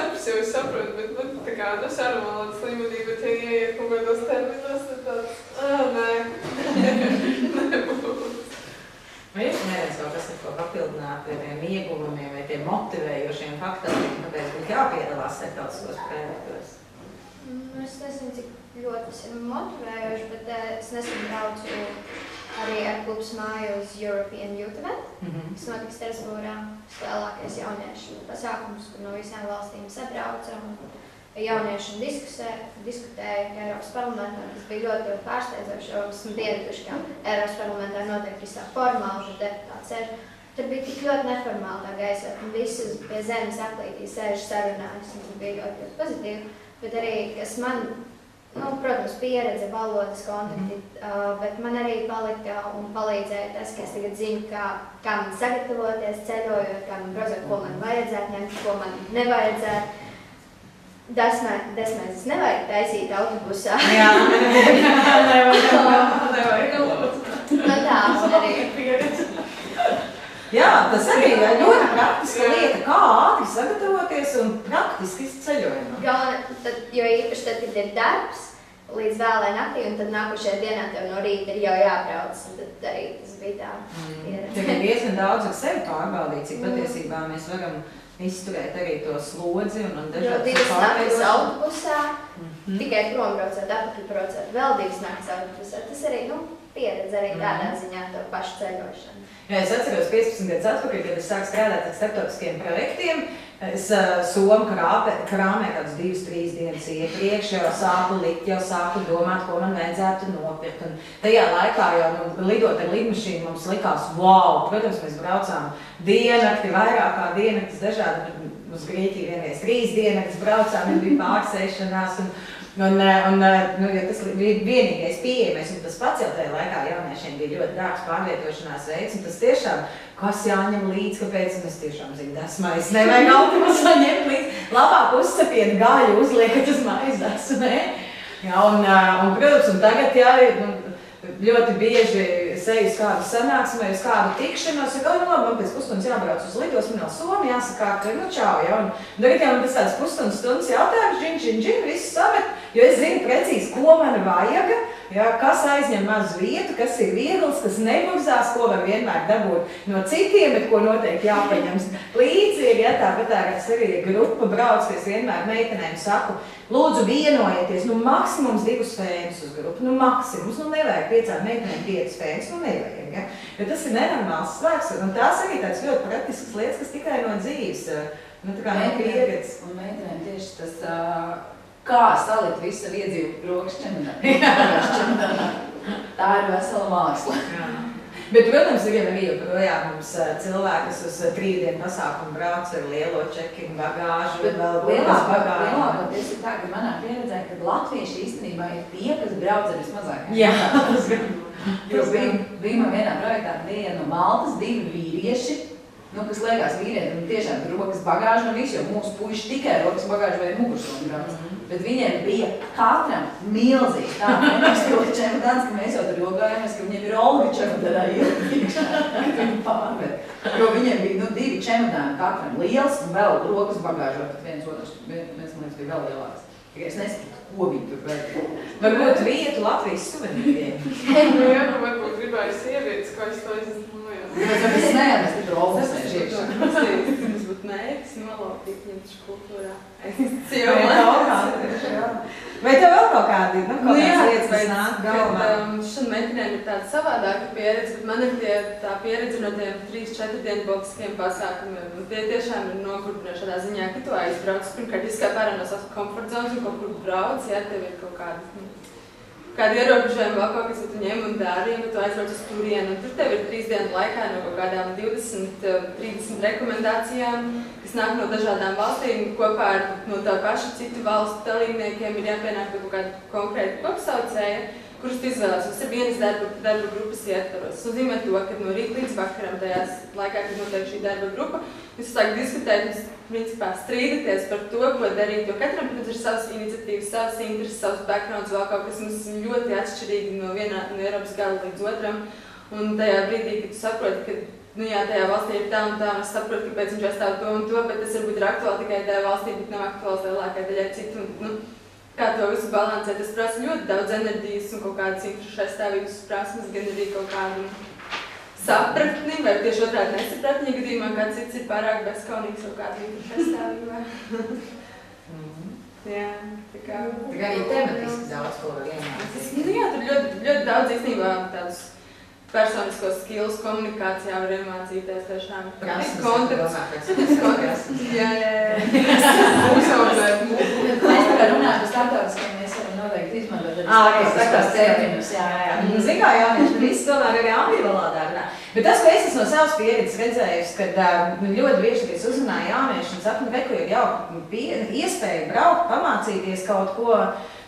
saprotu, bet, tā kā, sarunvalodas līmenī, bet, ja ieiet kaut kādos terminos, tad tāds, nē, nebūs. Vai jūs neviens kaut kas ar ko papildināt pie tiem ieguvumiem vai tiem motivējošiem faktoriem, kāpēc būtu jāpiedalās starptautiskos projektos? Es nezinu, cik ļoti tas ir motivējoši, bet es nesen braucu arī ar klubs māju uz European Youth Event, kas notiks Strasbūrā, lielākais jauniešu pasākums, kur no visām valstīm sabrauca un jaunieši diskutēja Eiropas parlamentā. Tas bija ļoti pārsteidzoši, jo esmu pieraduši, ka Eiropas parlamentā noteikti viss tā formāli, bet deputāts ir. Tur bija tik ļoti neformāli tā gaisa, un visi pie zemes aplītī sēž sarunājas, un tas bija ļoti pozitīvi. Bet arī, kas man protams, pieredze, valodas kontakti, bet man arī palika un palīdzēja tas, ka es tagad zinu, kā man sagatavoties ceļojot, kā man braucot, ko man vajadzētu ņemt, ko man nevajadzētu. Desmēs nevajag taisīt autobusā. Jā, nevajag. Tā, un arī pieredze. Jā, tas arī ir ļoti praktiska lieta, kā ātri sagatavoties un praktiski ceļojumā. Jo īpaši tad, kad ir darbs līdz vēlai naktī, un tad nākošajā dienā tev no rīta ir jau jābrauc, un tad arī tas bija tā pieredze. Tad ir diezgan daudz ar sevi pārbaudīt, cik patiesībā mēs varam izturēt arī to slodzi un dažādas vēl 2 naktis autobusā, tikai prombraucot, atpakaļbraucot, vēl 2 naktis autobusā. Tas arī, pieredze arī tādā ziņā to pašu ceļošanu. Jā, es atceros 15 gadus atpakaļ, kad es sāku strādāt ar starptautiskiem projektiem. Es Somu krāmē kādus 2-3 dienas iepriekš, jau sāku likt, jau sāku domāt, ko man vajadzētu nopirkt. Un tajā laikā jau lidot ar lidmašīnu mums likās, wow, protams, mēs braucām diennakti, vairāk kā diennaktis dažādi. Uz Grieķiju vienreiz 3 diennaktis braucām, bija pārsēšanās. Jo tas bija vienīgais pieejamais, un tas pats jau tajā laikā jauniešiem bija ļoti dārgs pārvietošanās veids, un tas tiešām, kas jāņem līdz, kāpēc mēs tiešām zinām, desmais, nevajag autobusā ņemt līdz, labāk uzsapiet gaļu, uzliekat uz maizdesu, ne? Jā, un protams, un tagad, jā, ļoti bieži seju uz kādu sanāksmi vai uz kādu tikšanos, labi, man pēc pusstundas jābrauc uz lidos, man vēl Somi jāsakārt, čau, ja, un tagad jau man tas tāds pusstundas jautājums, džin, visu samet, jo es zinu precīzi, ko man vajag, ja, kas aizņem mazu vietu, kas ir viegls, kas neburzās, ko var vienmēr dabūt no citiem, bet ko noteikti jāpaņems līdzīgi, ja, tāpat arī grupa brauc, ka es vienmēr meitenēm saku, lūdzu vienojieties, maksimums 2 fēnus uz grupu, maksimums, nevajag 5 meitenēm 5 fēnus, nevajag, ja? Jo tas ir nenormāls slēgs, un tās arī tāds ļoti praktiskas lietas, kas tikai no dzīves, tā kā no pieredzes. Un meitenēm tieši tas, kā salikt visu iedzīvu rokas čemudā. Tā ir vesela māksla. Bet, protams, ir arī joprojām mums cilvēki, kas uz 3 dienu pasākumu brauc ar lielo čekinu bagāžu un vēl lielas bagāžu. Lielākoties ir tā, ka manā pieredzē, ka latvieši īstenībā ir tie, kas brauc ar vismazākajiem. Jā, jo bija man vienā projektā bija no Maltas 2 vīrieši, kas liekas vīrietim tiešām rokas bagāžu un visu, jo mūsu puiši tikai rokas bagāžu vai mugursomu brauc. Bet viņiem bija katram milzīgi tāda nemakstila čemodāns, ka mēs jau tur ilgājamies, ka viņiem ir Olga čemodā iepriekšā, kad viņi pārved. Jo viņiem bija 2 čemodāni katram liels un vēl rokas bagāžu, tad viens man liekas bija vēl lielāks. Tikai es nesapratu, ko viņi tur vajag. Varbūt vietu Latvijas suvenīriem. Jā, varbūt gribēju sievietes, kā es to aiznesu mājā. Es neesmu, es tur Olgas nežiekšu. Mums būtu mērķis nolaupīt ņemtu kultūrā. Vai tev vēl kaut kādi, kaut kādas lietas, kas nāk galvā? Šodien meitenēm ir tāda savādāka pieredze, bet man ir tā pieredze no tiem 3-4 dienu politiskiem pasākumiem. Un tie tiešām ir nogurdinoši šādā ziņā, ka tu aizbrauc, pirmkārt izskāp ārā no savas komforta zonas un kaut kur brauc, ja tev ir kaut kādi ierobežojumi vēl kaut kas, ko tu ņem un dari, un tu aizbrauc uz turienu. Un tur tev ir 3 dienu laikā no kaut kādām 20-30 rekomendācijām, kas nāk no dažādām valstīm, kopā ar no tā paša citu valstu dalībniekiem ir jāpienāk pie kaut kāda konkrēta kopsaucēja, kurus tu izvēlēs. Tas ir vienas darba grupas ietvaros. Tas nozīmē to, ka no rīta līdz vakaram tajās laikā, kad notiek šī darba grupa, jūs sāk diskutēt un principā strīdaties par to, ko darīt, jo katram, protams, ir savas iniciatīvas, savas intereses, savas backgrounds, vēl kaut kas mums ļoti atšķirīgi no Eiropas gala līdz otram. Un tajā brīdī, kad tu saproti, ka tajā valstī ir tā un tā, un es saprotu, kāpēc viņš aizstāv to un to, bet tas varbūt ir aktuāli tikai tajā valstī, bet nav aktuāls lielākai daļai citu. Un, kā to visu balansēt, tas prasa ļoti daudz enerģijas un kaut kādas interešu aizstāvības prasmes, gan arī kaut kādu sapratni, vai tieši otrādi nesapratni, gadījumā kāds cits ir pārāk bezskaunīgs kaut kādu interešu aizstāvībā. Jā, tā kā arī tematiski daudz ko var iemācīt. Jā, tur ļoti daudz īstenībā tādus personiskos skills komunikācijā var iemācīties tiešām. Kontakts. Jā. Uzaudzēt. Mēs tā kā runājam par starptautiskiem, mēs varam noteikti izmantot arī starptautiskos terminus. Jā. Zin kā jaunieši, visi tomēr arī angļu valodā runā. Bet tas, ko es esmu no savas pieredzes redzējusi, kad ļoti bieži, kad es uzrunāju jaunieši un saku, ka ir jau iespēja braukt, pamācīties kaut ko,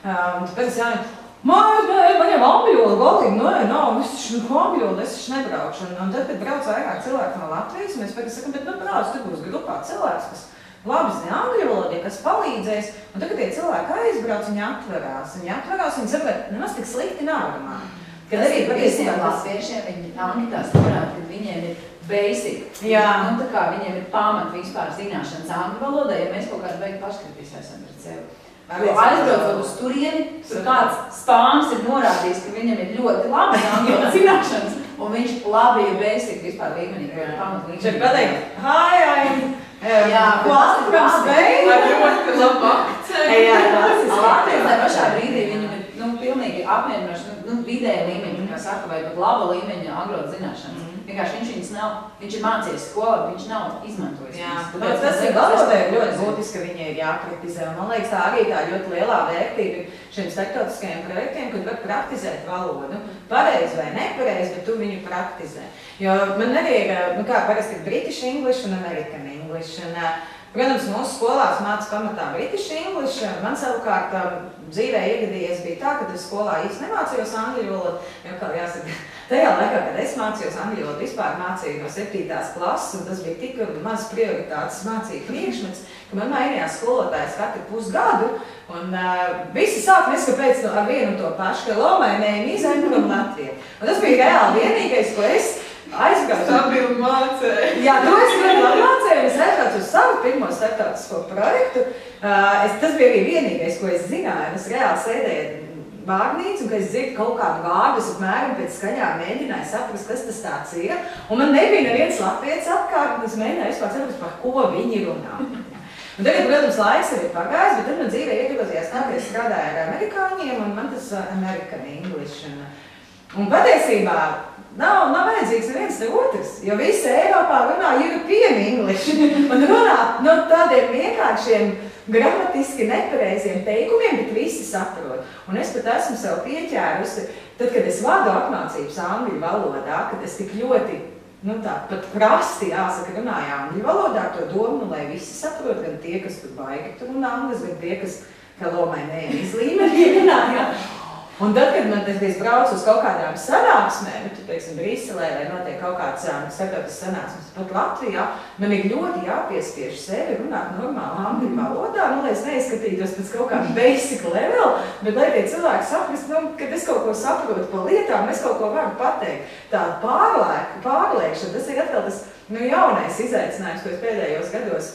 Un tāpēc es jāņem, man jau angļola galīgi, nav, es taču angļola, es taču nebraukšu. Un tad, kad brauc vairāk cilvēki no Latvijas, mēs pēc sakam, bet brauc, tur būs grupā cilvēks, kas labi zina angļu valodu, kas palīdzēs. Un tad, kad tie cilvēki aizbrauc, viņi atverās, viņi saprot, nemaz tik slikti nav domāt. Kad tas arī ir visiem latviešiem, viņi angļu saprot, kad viņiem ir basic. Jā. Nu, tā kā viņiem ir pamat vispār zināšanas angļu valodā, ja mēs kaut kādu veidu paškritis esam pret sevi. Jo aizbraucot uz turieni, tur kāds spāns ir norādījis, ka viņam ir ļoti labi angļu zināšanas, un viņš labi ir basic vispār līmenī, ko ir pamat līmenī. Šeit pateikt, hi, What from Spain? Ar ļoti labu akcentu. Latvijas tā pašā brīdī viņam ir pilnīgi apmierinoši vidēja līmeņa, kā saka, vai pat laba līmeņa angļu zināšanas. Vienkārši viņš ir mācījies skolā, viņš nav izmantojis. Jā, tas ir valodai ļoti būtiski, ka viņi ir jāpraktizē. Man liekas, tā arī tā ļoti lielā vērtība šiem starptautiskajiem projektiem, kad var praktizēt valodu. Pareizi vai nepareizi, bet tu viņu praktizē. Jo man arī ir, kā parasti ir British English un American English. Un, protams, mūsu skolās māca pamatā British English. Man savukārt dzīvē iegadījies bija tā, ka es skolā īsti nemācījos angļu valodu. Jo, kā jāsaka, tajā laikā, kad es mācījos angļu valodu, vispār mācīju no 7. klases, un tas bija tik maz prioritātes mācīt priekšmets, ka man mainījās skolotājs katru pusgadu, un visi sāk neskapēc ar vienu to pašu, ka Lomainējiem izēm Latviju. Un tas bija reāli vienīgais, ko es aizbraucu. Stabili mācēju. Jā, to es ļoti mācēju, es aizbraucu uz savu pirmo starptautisko projektu. Tas bija arī vienīgais, ko es zināju. Es reāli sēdēju vārnīcu, un ka es dzirdu kaut kādu vārdu, es apmēram pēc skaņām mēģināju saprast, kas tas tāds ir. Un man nebija neviens latvietis apkārt, un es mēģināju vispār saprast, par ko viņi runā. Un tagad, protams, laiks ir pagājis, bet tad man dzīvē iegribozījās tā, ka es strādāju ar amerikāņiem, un man tas American English. Un patiesībā nav vajadzīgs neviens ne otrs, jo visi Eiropā runā European English un runā no tādiem vienkāršiem gramatiski nepareiziem teikumiem, bet visi saprot. Un es pat esmu sev pieķērusi, tad, kad es vadu apmācības angļu valodā, kad es tik ļoti, pat prasti jāsaka, runāju angļu valodā, to domu, lai visi saprot, gan tie, kas tur baigi tur runā angļu, gan tie, kas Lomainējiem izlīmenī runā. Un tad, kad es braucu uz kaut kādām sanāksmēm, teiksim, Briselē, lai notiek kaut kāds starptautisks sanāksmes, pat Latvijā, man ir ļoti jāpiespiež sevi runāt normāli angļu valodā, lai es neizskatītos pēc kaut kāda basic level, bet lai tie cilvēki saprast, kad es kaut ko saprotu par lietām, es kaut ko varu pateikt. Tā pārliekšana, tas ir atkal tas jaunais izaicinājums, ko es pēdējos gados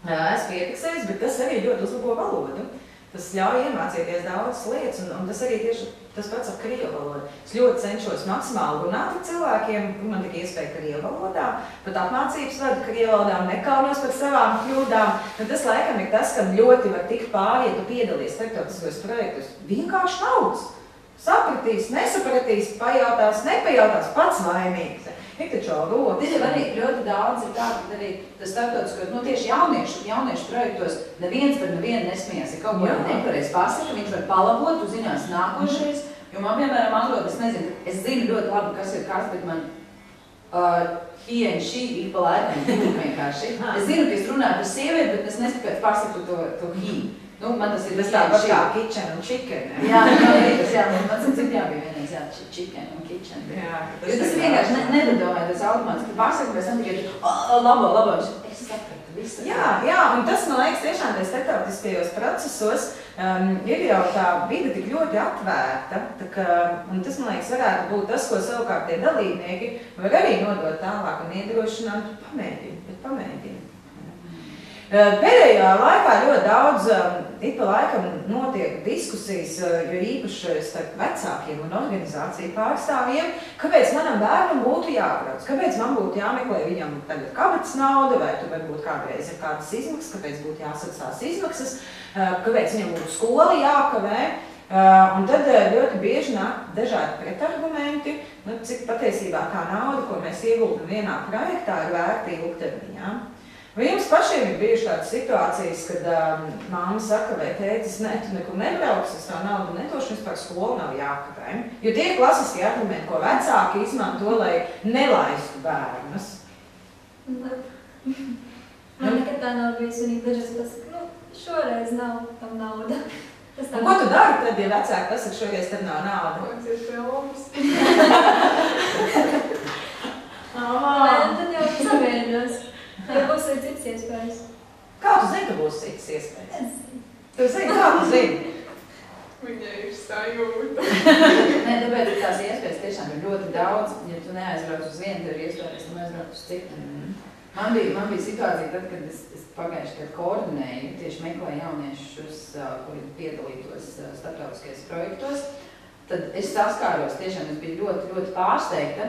esmu iefiksējis, bet tas arī ļoti uzlabo valodu. Tas ļauj iemācīties daudzas lietas, un tas arī tieši tas pats ar krievu valodu. Es ļoti cenšos maksimāli runāt ar cilvēkiem, man tik iespēja krievu valodā, pat apmācības vadu krievu valodā un nekaunos par savām kļūdām. Un tas laikam ir tas, kam ļoti var tikt pāri, ja tu piedalies starptautiskos projektus. Vienkārši naudas. Sapratīs, nesapratīs, pajautās, nepajautās, pats vainīgs. Ir taču rokas. Tas jau arī ļoti daudz ir tā, ka arī tas starptautiskos, tieši jauniešu projektos neviens par nevienu nesmējās. Ja kaut ko nepareiz pasaka, viņš var palabot, tu zinās nākošais. Jo man, piemēram, angļu, es zinu ļoti labi, kas ir kas, bet man he and she ik pa laikam vienkārši. Es zinu, ka es runāju par sievieti, bet es neskapēc pasaku to he. Man tas ir tāpat kā kitchen un chicken. Jā, man cik jābija vienreiz, chicken un kitchen. Jo tas vienkārši nedomāja, tas automātiski pasaka, bet es tikai labo, es sapratu visu. Jā, un tas, man liekas, tiešām tie starptautiskajos procesos ir jau tā vide tik ļoti atvērta, un tas, man liekas, varētu būt tas, ko savukārt tie dalībnieki var arī nodot tālāk un iedrošināt, pamēģini. Pēdējā laikā ļoti daudz ik pa laikam notiek diskusijas, jo īpaši starp vecākiem un organizāciju pārstāvjiem, kāpēc manam bērnam būtu jābrauc, kāpēc man būtu jāmeklē viņam tagad kabatas nauda, vai tu varbūt kādreiz ir kādas izmaksas, kāpēc būtu jāsaksās izmaksas, kāpēc viņam būtu skola jākavē. Un tad ļoti bieži nāk dažādi pretargumenti, cik patiesībā tā nauda, ko mēs ieguldam vienā projektā, ir vērta ilgtermiņā. Vai jums pašiem ir bijuši tādas situācijas, kad māma saka, vai tētis, tu nekur nebrauks, es tā naudu netošu, vispār skolu nav jākavē? Jo tie ir klasiski argumenti, ko vecāki izmanto, lai nelaistu bērnus. Man nekad tā nav bijis, un dažreiz pasaka, šoreiz nav tam nauda. Un ko tu dari tad, ja vecāki pasaka, šoreiz tad nav nauda? Mācies pie lomas. Nē, tad jau samierinās. Ja būs arī citas iespējas. Kā tu zini, ka būs citas iespējas? Tu zini, kā tu zini? Viņai ir sajūta. Nē, tāpēc tās iespējas tiešām ir ļoti daudz. Ja tu neaizbrauc uz vienu, tad ir iespējas, tu neaizbrauc uz citu. Man bija situācija tad, kad es pagājuši, kad koordinēju, tieši meklēju jauniešus, kuri piedalītos starptautiskajos projektos, tad es saskāros, tiešām es biju ļoti, ļoti pārsteigta.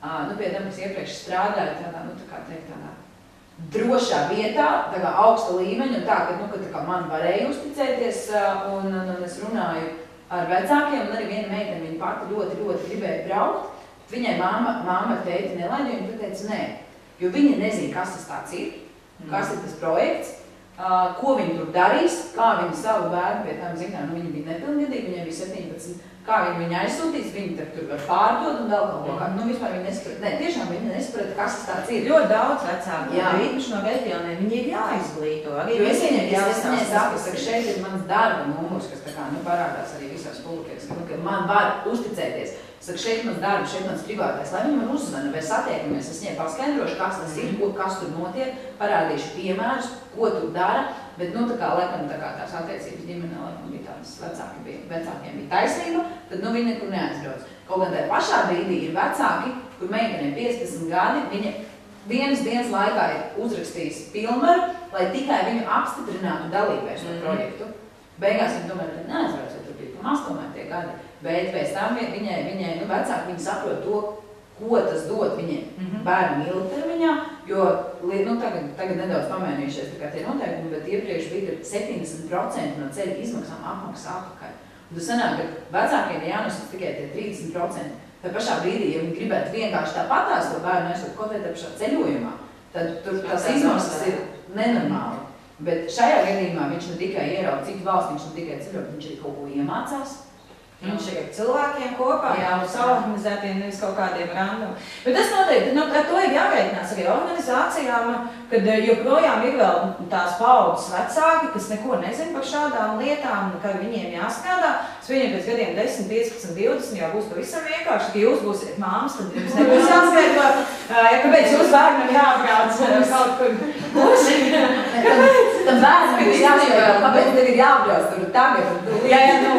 Pie tam, kas iepriekš strādāju tādā, drošā vietā, tā kā augsta līmeņa, un tā, ka man varēja uzticēties, un es runāju ar vecākiem, un arī viena meitene, viņa pati ļoti, ļoti gribēja braukt. Viņai māma ar tēti nelaidīja, un viņa teica, nē, jo viņa nezina, kas tas tāds ir, kas ir tas projekts, ko viņi tur darīs, kā viņi savu bērnu pie tām zinām, viņa bija nepilngadīga, viņai bija 17, kā viņi aizsūtīs, viņi tur var pārdot un vēl kaut kā. Vispār viņi nesprata, tiešām viņi nesprata, kas tas tāds ir. Ļoti daudz vecāku, īpaši no reģioniem, viņi ir jāizglīto. Jo es viņai saku, ka šeit ir mans darba numurs, kas tā kā parādās arī visās publikās, ka man var uzticēties. Saka, šeit mans darbs, šeit mans privātais, lai viņi man uzzvana, vai satiekamies, es viņai paskaidrošu, kas tas ir, kas tur notiek, parādīšu piemērus, ko tur dara, bet, laikam, tās attiecības ģimenē, laikam, bija tādas vecākiem bija taisnība, tad, viņi nekur neaizbrauc. Kaut gan tajā pašā brīdī ir vecāki, kur meitenei 15 gadi, viņa vienas dienas laikā ir uzrakstījis pilnvaru, lai tikai viņu apstiprinātu dalībēs no projektu. Beigās viņa tomēr neaizbrauc, jo tur bija 8 tie gadi. Bet pēc tam viņai vecāki, viņi saprot to, ko tas dod viņai bērnu ilgtermiņā, jo tagad nedaudz pamainījušies tie noteikumi, bet iepriekš bija 70% no ceļa izmaksām apmaksā atpakaļ. Un tas sanāk, ka vecākiem ir jānesas tikai tie 30%. Tā pašā brīdī, ja viņi gribētu vienkārši tāpatās to bērnu nesot kaut kādā pašā ceļojumā, tad tur tās izmaksas ir nenormāli. Bet šajā gadījumā viņš ne tikai ierauga citu valsts, viņš ne tikai ceļot, viņš arī kaut ko iemācās. Viņš ir cilvēkiem kopā, saorganizētiem, nevis kaut kādiem random. Bet tas noteikti, ar to ir jāreikinās arī organizācijām, kad joprojām ir vēl tās paudzes vecāki, kas neko nezina par šādām lietām, ka viņiem jāstrādā. Es viņiem pēc gadiem 10, 15, 20 jau būs pavisam vienkārši, ka jūs būsiet māmas, tad jums nebūs jāskaidro, kāpēc jūs bērnam jābrauc kaut kur uz. Tam bērnam ir jāskaidro, kāpēc tev ir jābrauc tur tagad.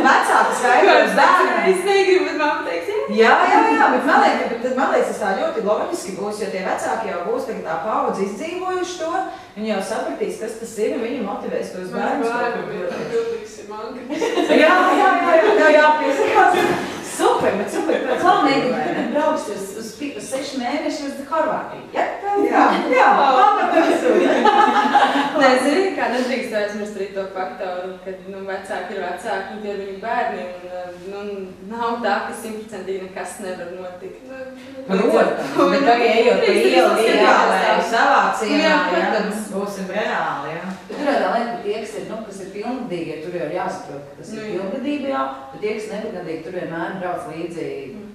Vecāki skaidros bērnam. Es negribu, bet mamma teiks, Jā, bet man liekas, tas tā ļoti loģiski būs, jo tie vecāki jau būs tā paudze izdzīvojuši to, viņi jau sapratīs, kas tas ir, un viņi motivēs tos bērnus. Bildīgs ir mankas. Jā, jāpiesakās. Super, pēc Labi, brauks uz 6 mēneši uz Horvātiju. Jā, Nē, zini, kā nedrīkst aizmirst arī to faktoru, kad vecāki ir vecāki un tie ir viņu bērni, un nav tā, ka 100% nekas nevar notikt. Protams, bet arī ejot pa ielu ideālē savā ciemā, tad būsim reāli, Bet tur tādā lieta, ka tie, kas ir pilngadīgi, tur jau ir jāsaprot, ka tas ir pilngadība jau, bet tie, kas nepilngadīgi, tur vienmēr brauc līdzi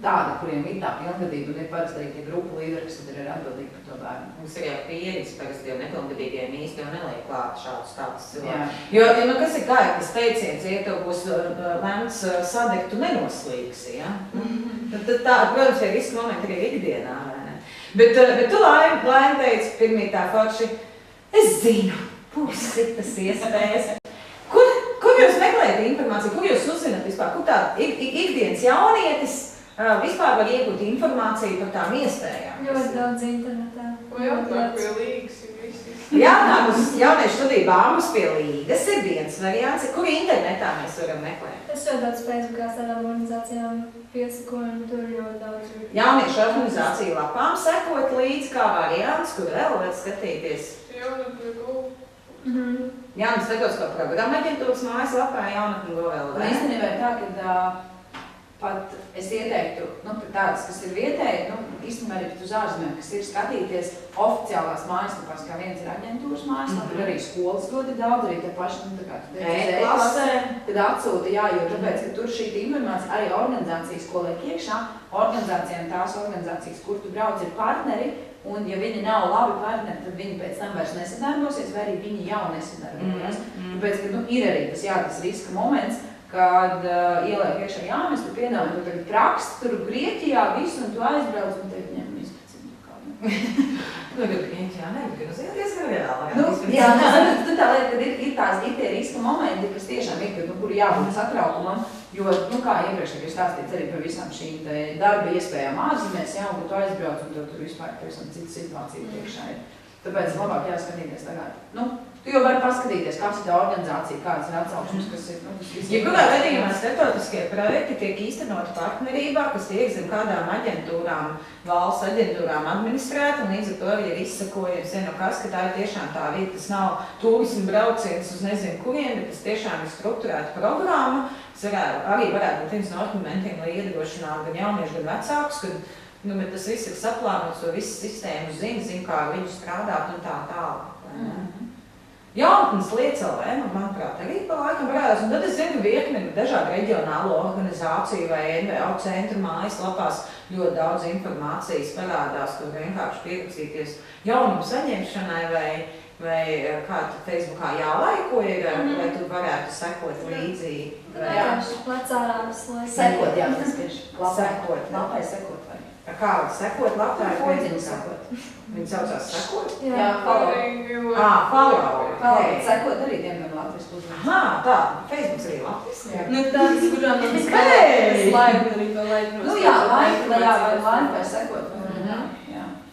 tādi, kuriem ir tā pilngadība, un ir parasti arī tie grupu līderi, kas tad ir atbildīgi par to bērnu. Mums ir jau pieredze, parasti jau nepilngadīgiem īsti jau neliek klāt šādus tādus cilvēkus. Jo, kas ir kā, kas teiciens, ja tev būs lemts sadegt, tu nenoslīgsi, ja? Tad tā, protams, tie riski momenti arī ir ikdienā, vai ne? Bet tu Laim teici, pirmīt tā forši, es zinu, būs citas iespējas. Kur jūs meklējat informāciju, kur jūs uzzināt vispār, kur tā ikdienas jaunietis vispār var iegūt informāciju par tām iespējām? Ļoti daudz internetā. Vai atnāk pie līgas ir visi? Jānāk uz jauniešu studiju bāmas pie līgas ir viens variants, kur internetā mēs varam meklēt. Es ļoti daudz Facebookā tādām organizācijām piesakoju, un tur ļoti daudz ir. Jauniešu organizāciju lapām sekot līdz kā variants, kur vēl var skatīties. Jānis Vegots kā programma aģentūras mājaslapā, Jaunatni vēl. Un īstenībā ir tā, ka pat es ieteiktu, tādas, kas ir vietēji, īstenībā arī uz ārzemēm, kas ir skatīties oficiālās mājaslapās, kā viens ir aģentūras mājaslapā, ir arī skolas ļoti daudz, arī te paši, klasē, kad atsūta, jo tāpēc, ka tur šī informācija arī organizācijas, ko liek iekšā, organizācijām tās organizācijas, kur tu brauc, ir partneri, un ja viņi nav labi partneri, tad viņi pēc tam vairs nesadarbosies, vai arī viņi jau nesadarbosies. Tāpēc, ka ir arī tas riska moments, kad ieliek iekšā Jānis, tu piedāvā, tu tagad praksti tur Grieķijā visu, un tu aizbrauc, un tev ņem izpacīt kādu. Tagad Grieķijā nebija, diezgan reāli. Jā, tu tā lieta, kad ir tie riska momenti, kas tiešām ir, kur jābūt satraukumam, jo, kā iepriekš ir stāstīts arī par visām šīm darba iespējām ārzemēs, un tu aizbrauc, un tur vispār pavisam cita situācija priekšā ir. Tāpēc labāk jāskatīties tagad. Tu jau vari paskatīties, kāds ir tā organizācija, kādas ir atsauksmes, kas ir. Ja kurā gadījumā starptautiskie projekti tiek īstenoti partnerībā, kas tiek zem kādām aģentūrām, valsts aģentūrām administrēta, un līdz ar to arī ir izsakojums, kas, ka tā ir tiešām tā vieta, tas nav turismu brauciens uz nezinu kuriem, bet tas tiešām ir strukturēta programma, kas arī varētu būt viens no argumentiem, lai iedrošinātu gan jauniešu, gan vecākus, kad bet tas viss ir saplānots, to visu sistēmu zina, kā ar viņu strādāt un tā tālāk. Jaunatnes Liecavē, manuprāt, arī pa laikam parādās, un tad es zinu, virkni dažādu reģionālo organizāciju vai NVO centru mājaslapās ļoti daudz informācijas parādās, kur vienkārši pierakstīties jaunumu saņemšanai vai kā Facebookā jālaiko ir, vai tu varētu sekot līdzi. Plecārās, lai sekot, jā, tas tieši. Sekot. Lapai sekot vai? Kā sekot lapā? Podziņu sekot. Viņi saucās sekot? Jā, follow. Follow. Sekot arī tiem gan latvisku uzmanības. Tā, Facebooks arī latvisku. Tāds, kurām man skatās laiku arī to laiku. Jā, laiku vai sekot.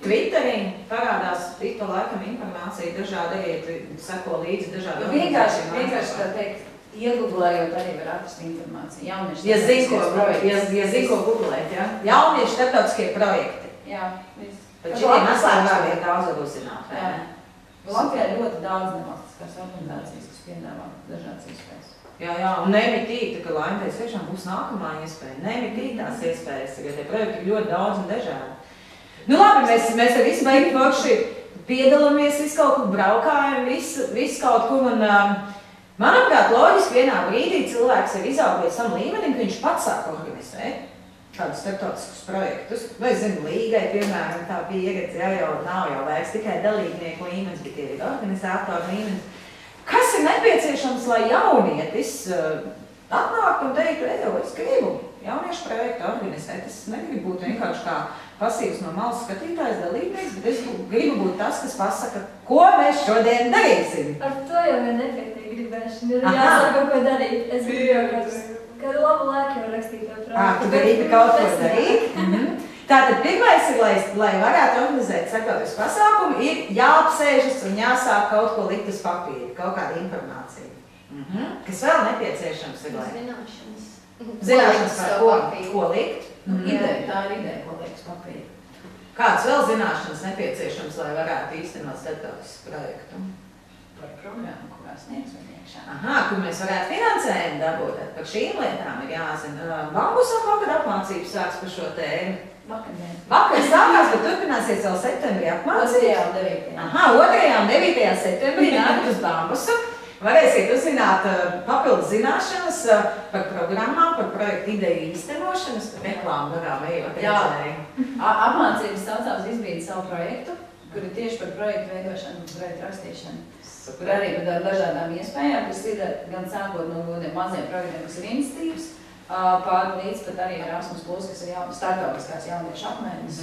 Twitterī parādās pa laikam informācija, dažādi arī seko līdzi dažādi. Vienkārši tā teikt, ieguglējot arī var atrast informāciju. Jaunieši ja zin, ko googlēt, ja? Jaunieši starptautiskie projekti. Jā, viss. Bet šitiem aslēgām ir daudz var uzzināt. Latvijā ir ļoti daudz nevalstiskās organizācijas, kas piedāvā dažādas iespējas. Jā, un nemitīgi, ka Laimtais tiešām būs nākamā iespēja. Nemitīgi tās iespējas, jo tie projekti ir ļoti daudz un dažādi. Labi, mēs ar visu beigi forši piedalāmies, visu kaut kur braukājam, visu kaut kur, un manuprāt, loģiski vienā brīdī cilvēks ir izaugt līdz tam līmenim, ka viņš pats sāk organizēt kādus starptautiskus projektus. Vai zinu, līgai, piemēram, tā pieredze jau nav jau vairs tikai dalībnieku līmenis, bet ir organizātoru līmenis. Kas ir nepieciešams, lai jaunietis atnāktu un teiktu, es gribu jauniešu projektu organizēt, es negribu būt vienkārši kā pasīvs no malas skatītājs dalībnieks, bet es gribu būt tas, kas pasaka, ko mēs šodien darīsim. Ar to jau ir nepietiek gribēšana, ir jāsaka kaut ko darīt. Es gribu kādu labu laiku jau rakstīt to projektu. Tu gribi kaut ko darīt? Tātad pirmais ir, lai varētu organizēt starptautisku pasākumu, ir jāapsēžas un jāsāk kaut ko likt uz papīra, kaut kāda informācija. Kas vēl nepieciešams ir, lai... Zināšanas par ko likt? Ideja, tā ir ideja, ko liek uz papīra. Kāds vēl zināšanas nepieciešams, lai varētu īstenot starptautisku projektu? Par programmu, kurā sniegs un iekšā. Kur mēs varētu finansējumu dabūt. Par šīm lietām ir jāzina. Bambusam kaut kad apmācības sāks par šo tēmu. Vakar sākās, bet turpināsies vēl septembrī apmācības. 2. un 9. septembrī nākat uz Bambusu. Varēsiet uzzināt papildus zināšanas par programmām, par projektu ideju īstenošanas, par reklāmu garām ejot redzējumu. Apmācības saucās izbīdi savu projektu, kur ir tieši par projektu veidošanu un projektu rakstīšanu. Kur arī par dažādām iespējām, kas ir gan sākot no maziem projektiem, kas ir iniciatīvas, pār līdz pat arī Erasmus+, kas ir starptautiskās jauniešu apmaiņas.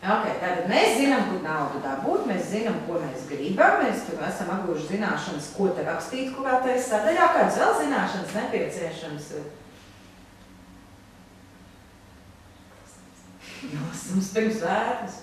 Tātad mēs zinām, kur naudu dabūt, mēs zinām, ko mēs gribam, mēs tur esam apgūši zināšanas, ko te rakstīt, kurā te sadaļā, kāds vēl zināšanas nepieciešams. Mums pirms vērtas.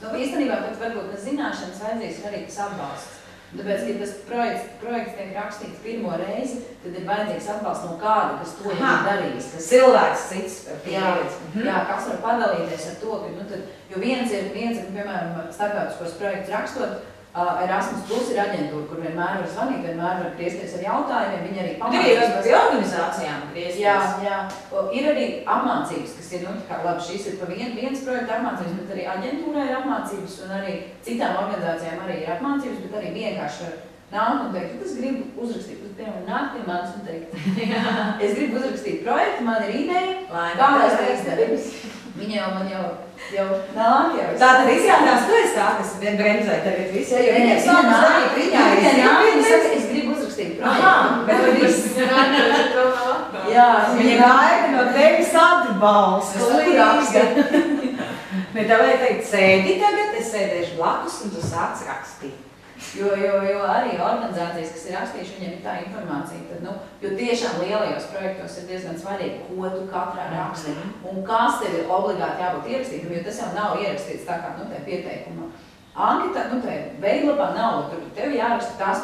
Īstenībā, pat varbūt tas zināšanas vajadzīgs arī tas atbalsts. Tāpēc, ja tas projekts tiek rakstīts pirmo reizi, tad ir vajadzīgs atbalsts no kāda, kas to ir darījis. Cilvēks cits pieredzi. Jā, kas var padalīties ar to, ka, jo viens ir, piemēram, starptautiskos projektus rakstot, Erasmus+ ir aģentūra, kur vienmēr var zvanīt, vienmēr var griezties ar jautājumiem, viņi arī pamācības. Pie organizācijām griezties. Jā. Ir arī apmācības, kas ir, labi, šis ir pa viens projekta apmācības, bet arī aģentūrai ir apmācības, un arī citām organizācijām arī ir apmācības, bet arī vienkārši var nākt un teikt, es gribu uzrakstīt, piemēram, nākt pie manis un teikt, es gribu uzrakstīt projektu, man ir ideja, kā es to izdarīju. Viņa man jau nāk jau. Tātad izjādās, tu esi tā, kas bremzē tagad visu, jo viņa sākas darīt, viņa es gribu uzrakstīt uzrakstīt projektu. Bet viss. Jā, Viņa gaida no tevis atbalstu. Ne, tā vajag teikt, sēdi tagad, es sēdēšu blakus un tu sāc rakstīt. Jo arī organizācijas, kas ir rakstījuši, viņiem ir tā informācija, tad, jo tiešām lielajos projektos ir diezgan svarīgi, ko tu katrā raksti un kas tev ir obligāti jābūt ierakstītam, jo tas jau nav ierakstīts tā kā, te pieteikuma. Anketā, te veidlapā nav, tur tev jāraksta tās.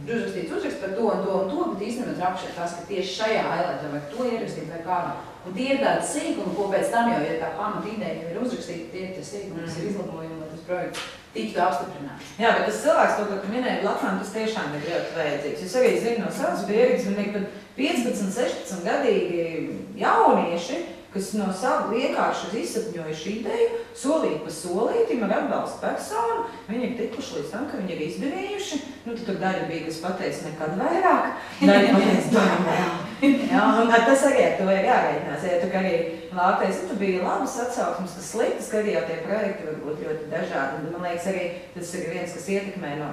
Uzrakstīts par to un to, bet īstenībā trapšē tas, ka tieši šajā ailētā vajag to ierakstīt vai kādā. Un tie ir tādi sīkumi, ko pēc tam jau, ja tā pamata ideja jau ir uzrakstīta, tie ir tie sīkumi, kas ir izlabojumi, lai tas projekts tiktu apstiprināts. Jā, bet tas cilvēks, to, ko tu minēji Latvijā, tas tiešām ir ļoti vajadzīgs. Es arī zinu no savas pieredzes, man ir 15, 16 gadīgi jaunieši, kas no savu vienkārši izsapņojuši ideju, solīt pa solītim ar atbalstu personu, viņi ir tikuši līdz tam, ka viņi ir izdarījuši. Tad tur daļa bija, kas pateica nekad vairāk, daļa pateica vairāk. Jā, un tas arī ar to ir jāreitinās. Ja tu arī lāktais, tu bija labas atsauksmes, tas sliktas, ka arī jau tie projekti var būt ļoti dažādi. Man liekas, arī tas ir viens, kas ietekmē no,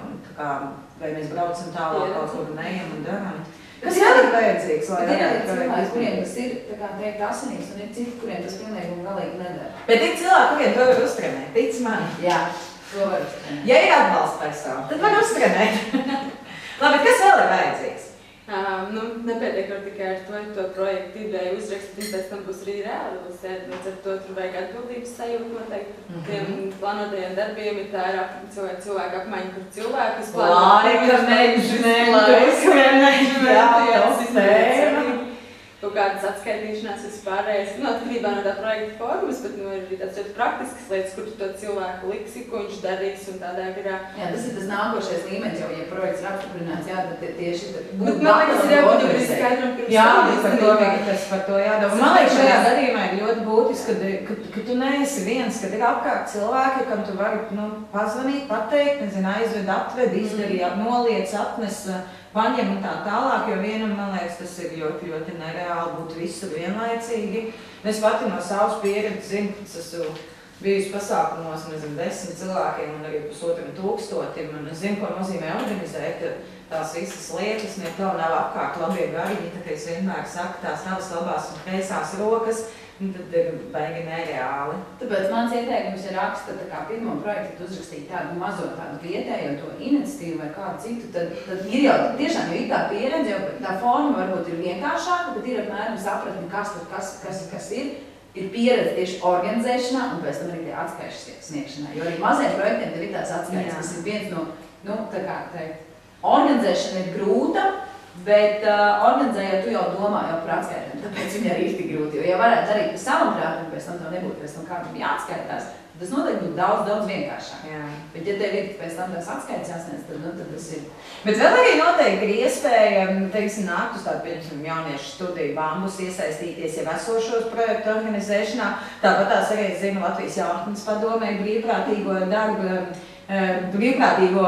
vai mēs braucam tālāk kaut kur un ejam un darām. Kas ir vajadzīgs, lai ir cilvēki, kuriem tas ir, tā kā teikt, asinīs, un ir citi, kuriem tas pilnīgi un galīgi nedara. Bet ir cilvēki, kuriem to var uztrenēt, tic man. Jā, to var uztrenēt. Ja ir atbalsts personu, tad var uztrenēt. Labi, kas vēl ir vajadzīgs? Nepietiek ar tikai ar to projektu ideju uzrakstīt, pēc tam būs arī realizēt, līdz ar to tur vajag atbildības sajūtu noteikti par tiem plānotajiem darbiem, ir tā ir cilvēku apmaiņa par cilvēkus, laika menedžmentu, kaut kādas atskaitīšanās vispārējais, atkarībā no tā projekta formas, bet ir arī tāds ļoti praktiskas lietas, kur tu to cilvēku liksi, ko viņš darīs un tādā garā. Jā, tas ir tas nākošais līmenis, jau, ja projekts ir apstiprināts, jā, tad tieši bet man liekas, ir jābūt arī skaidram pirms jā, par to jādomā. Man liekas, šajā gadījumā ir ļoti būtiski, ka tu neesi viens, kad ir apkārt cilvēki, kam tu vari pazvanīt, pateikt, aizved, atved, izdarīt, noliec, atnes, paņem un tā tālāk, jo vienam, man liekas, tas ir ļoti, ļoti nereāli būt visur vienlaicīgi. Es pati no savas pieredzes zinu, ka es esmu bijusi pasākumos, 10 cilvēkiem un arī 1500, un es zinu, ko nozīmē organizēt tās visas lietas, ja tev nav apkārt labie gariņi, tā kā es vienmēr saku, tās tavas labās un kreisās rokas, tad ir baigi nereāli. Tāpēc mans ieteikums ir raksta pirmo projektu, uzrakstīt tādu mazo tādu vietējo to iniciatīvu vai kādu citu, tad ir jau tiešām ir tā pieredze, jo tā forma varbūt ir vienkāršāka, bet ir apmēram sapratni, kas ir pieredze tieši organizēšanā un pēc tam arī tie atskaišu sniegšanā. Jo arī maziem projektiem tev ir tās atskaitas, kas ir viens tā kā teikt, organizēšana ir grūta, bet organizējot, tu jau domā par atskaitēm, tāpēc viņi arī ir tik grūti. Jo, ja varētu darīt pa savam prātam, pēc tam tev nebūtu pēc tam kādam jāatskaitās, tas noteikti būtu daudz vienkāršāk. Jā. Bet, ja tev ir pēc tam tās atskaitas jāsniedz, tad tas ir. Bet vēl arī noteikti ir iespēja, nākt uz tādu, piemēram, jauniešu studiju Bambus, iesaistīties jau esošos projektu organizēšanā. Tāpat tās arī, zinu, Latvijas jaunatnes padomē brīvprātīgo darbu, brīvprātīgo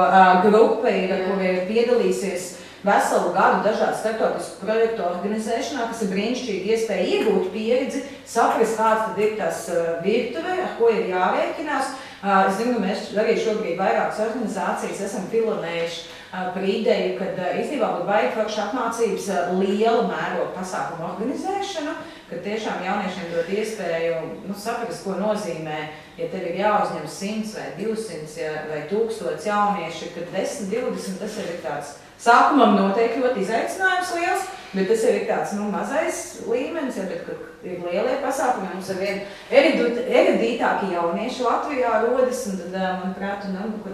grupa, kur ir piedalīsies veselu gadu dažādu starptautisku projektu organizēšanā, kas ir brīnišķīgi iespēja iegūt pieredzi, saprast, kāds tad ir tas virtuve, ar ko ir jārēķinās. Es zinu, ka mēs arī šobrīd vairākas organizācijas esam pilonējuši par ideju, kad īstenībā būtu baigi forši apmācības liela mēroga pasākumu organizēšanu, kad tiešām jauniešiem dod iespēju saprast, ko nozīmē, ja tev ir jāuzņem 100 vai 200 vai 1000 jaunieši, kad 10, 20 tas ir tāds sākumam noteikti ļoti izaicinājums liels, bet tas ir tāds mazais līmenis, bet kad ir lielie pasākumi, mums ar vien erudītāki jaunieši Latvijā rodas, un tad, manuprāt,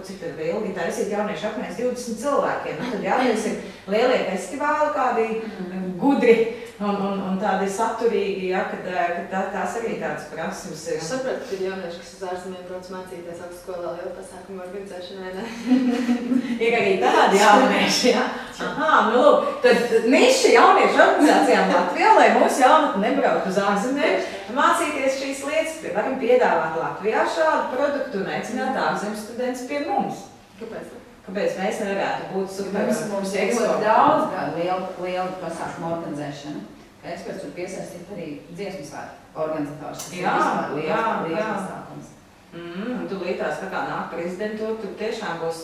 cik tad vēl ilgi taisīt jaunieši apmērs 20 cilvēkiem, tad jāties ir lielie festivāli, kādi gudri un tādi saturīgi, kad tās arī tādas prasmes ir. Es sapratu, ka ir jaunieši, kas uz ārzemēm brauc mācīties augstskolā lielu pasākumu organizēšanai, ne? Ir arī tādi jaunieši, jā? Lūk, tad niša jauniešu organizācijām Latvijā, lai mūsu jaunatni nebraukt uz ārzemēm, mācīties šīs lietas, varam piedāvāt Latvijā šādu produktu un aicināt ārzemju studentus pie mums. Kāpēc? Kāpēc mēs nevarētu būt super? Mums ir ļoti daudz liela pasākumu organizēšana. Eksperts var piesaistīt arī dziesmu svētku organizators. Jā. Tu līdās, tā kā nāk prezidentūra, tur tiešām būs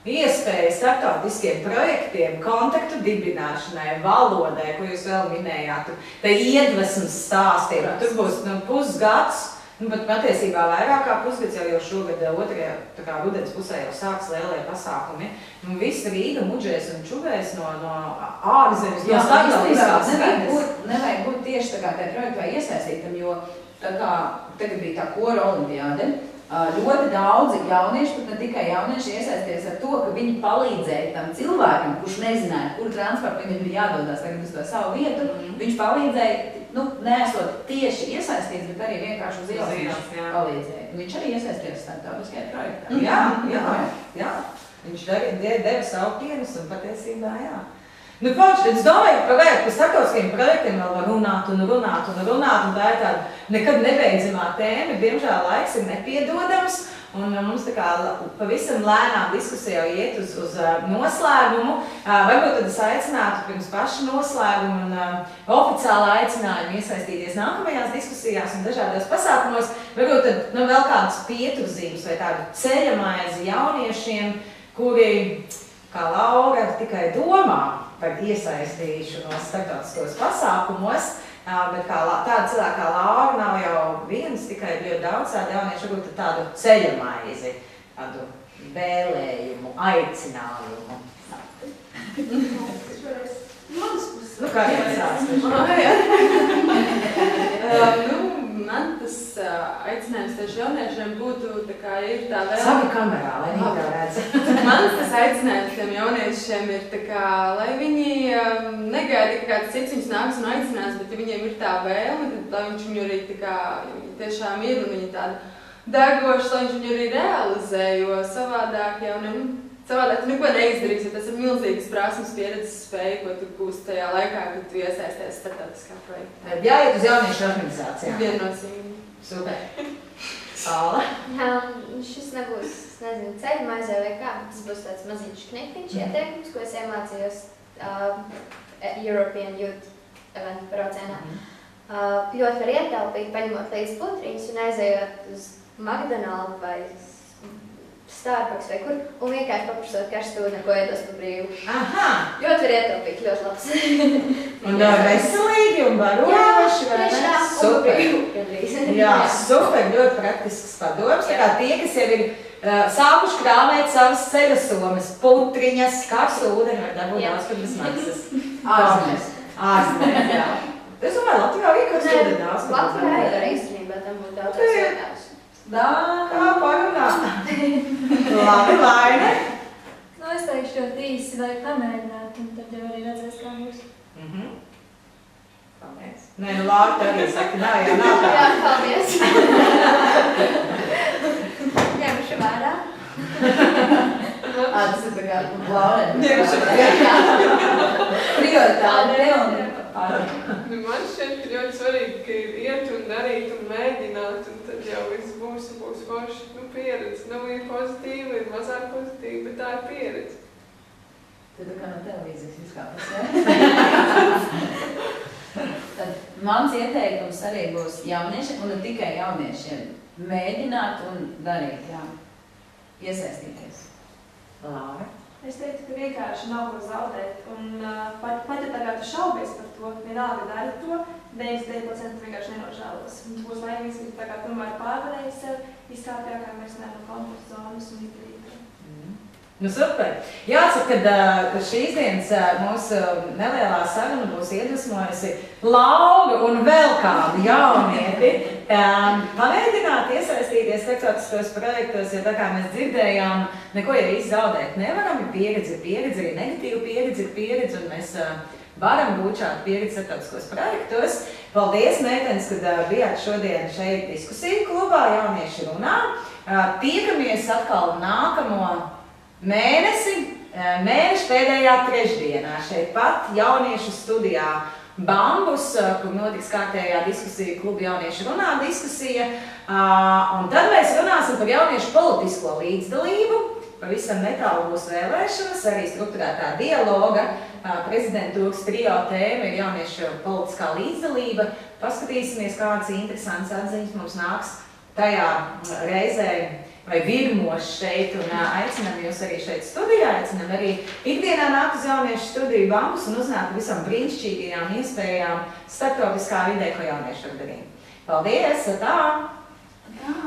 iespēja starptautiskiem projektiem, kontaktu dibināšanai, valodai, ko jūs vēl minējāt, te iedvesmas stāstiem. Tur būs pusgads, bet patiesībā vairāk kā pusgads jau šogad otrajā rudens pusē jau sāks lielie pasākumi. Viss Rīga muģēs un čuvēs no ārzemes, no starptautiskās vidas. Nevajag būt tieši tā kā tajā projektā iesaistītam, jo tā kā tagad bija tā kora olimpiāde, ļoti daudzi jaunieši, pat ne tikai jaunieši, iesaisties ar to, ka viņi palīdzēja tam cilvēkam, kurš nezināja, kur transporta viņam bija jādodās tagad uz to savu vietu. Viņš palīdzēja, neesot tieši iesaistīts, bet arī vienkārši uz ielas viņš palīdzēja. Viņš arī iesaistījās starptautiskajā projektā. Jā. Viņš deva savu pienes un patiesībā, jā. Pauči, es domāju, ka par starptautiskiem projektiem vēl var runāt, un tā ir tāda nekad nebeidzamā tēma. Diemžēl laiks ir nepiedodams, un mums tā kā pavisam lēnām diskusija jau iet uz noslēgumu. Varbūt tad es aicinātu pirms paša noslēguma un oficiāli aicinājumu iesaistīties nākamajās diskusijās un dažādos pasākumos. Varbūt tad vēl kādas pieturzīmes vai tādu ceļamaizi jauniešiem, kuri, kā Laura, tikai domā par iesaistīšanos starptautiskos pasākumos, bet tāda cilvēka kā Laura nav jau viens, tikai ļoti daudz tādu jauniešu, varbūt tādu ceļamaizi, tādu vēlējumu, aicinājumu. Kā man tas aicinājums tieši jauniešiem būtu, tā kā ir tā vēl... Savi kamerā, lai viņi tā redz. Mans tas aicinājums tiem jauniešiem ir tā kā, lai viņi negaida, ka kāds cits viņus nāks un aicinās, bet ja viņiem ir tā vēlme, tad lai viņš viņu arī tā kā tiešām ir un viņi tāda degošs, lai viņš viņu arī realizē, jo savādāk jau savādāk tu neko neizdarīsi, jo tas ir milzīgas prasmes pieredzes spēja, ko tu gūsti tajā laikā, kad tu iesaisties starptautiskā projektā. Jāiet uz jauniešu organizācijām. Viennozīmīgi. Super. Sāla? Jā, šis nebūs, nezinu, ceļmaizē vai kā. Tas būs tāds maziņš knektiņš ieteikums, ko es iemācījos European Youth Event braucienā. Ļoti var ietaupīt, paņemot līdz putriņus un aizējot uz McDonald's vai Starbucks vai kur, un vienkārši paprasot karstu ūdeni, ko iedos pa brīvu. Aha! Ļoti var ietaupīt, ļoti labs. Un veselīgi un barojoši, vai ne? Super! Jā, super, ļoti praktisks padoms. Tā kā tie, kas jau ir sākuši krāmēt savas ceļasomas, putriņas, karstu ūdeni var dabūt daudz, kad bez maksas. Ārzemēs, jā. Es domāju, Latvijā vienkārši ūdeni daudz. Latvijā ir īstenībā, tam būtu daudz vietās. Kā parunā? Labi, Laine? Es teikšu ļoti īsi, vai pamēģināt, un tad jau arī redzēs, kā būs. Paldies. Nē, Laura arī saka, nav tā. Jā, paldies. Ņemšu vērā. Tas ir tā kā Laura. Prioritāte un Man šķiet ļoti svarīgi, ka ir iet un darīt un mēģināt, un tad jau viss būs forši pieredze. Ir pozitīva, ir mazāk pozitīva, bet tā ir pieredze. Tad tā kā no televīzijas izkāpjas, Tad mans ieteikums arī būs jauniešiem, un ne tikai jauniešiem, mēģināt un darīt, iesaistīties. Laura? Es teiktu, ka vienkārši nav ko zaudēt, un pat ja tagad tu šaubies par to, vienalga dari to, 99% vienkārši nenožēlos. Un tu būs laimīgs, ka tu tagad tomēr pārvarēji sev, izkāpjā, kā mēs no komforta zonas un izdarīt. Super! Jāsaka, ka šīs dienas mūsu nelielā saruna būs iedvesmojusi Laura un vēl kādu jaunieti pamēģināt iesaistīties starptautiskos projektos, jo tā kā mēs dzirdējām, neko jau īsti zaudēt nevaram, ir pieredze, ir negatīva pieredze, un mēs varam būt šādu pieredzi starptautiskos projektos. Paldies, meitenes, kad bijāt šodien šeit diskusiju klubā, jaunieši runā. Tiekamies atkal nākamo mēneša pēdējā trešdienā šeit pat jauniešu studijā Bambus, kur notiks kārtējā diskusija kluba jauniešu runā diskusija. Un tad mēs runāsim par jauniešu politisko līdzdalību. Pavisam netālu būs vēlēšanas, arī strukturētā dialoga. Prezidentūras trio tēma ir jauniešu politiskā līdzdalība. Paskatīsimies, kādas interesantas atziņas mums nāks tajā reizē vai virmos šeit un aicinām jūs arī šeit studijā, aicinām arī ikdienā nākt uz jauniešu studiju bambus un uzzināt visam brīnišķīgajām iespējām starptautiskā vidē, ko jaunieši var darīt. Paldies! Tā! Tā!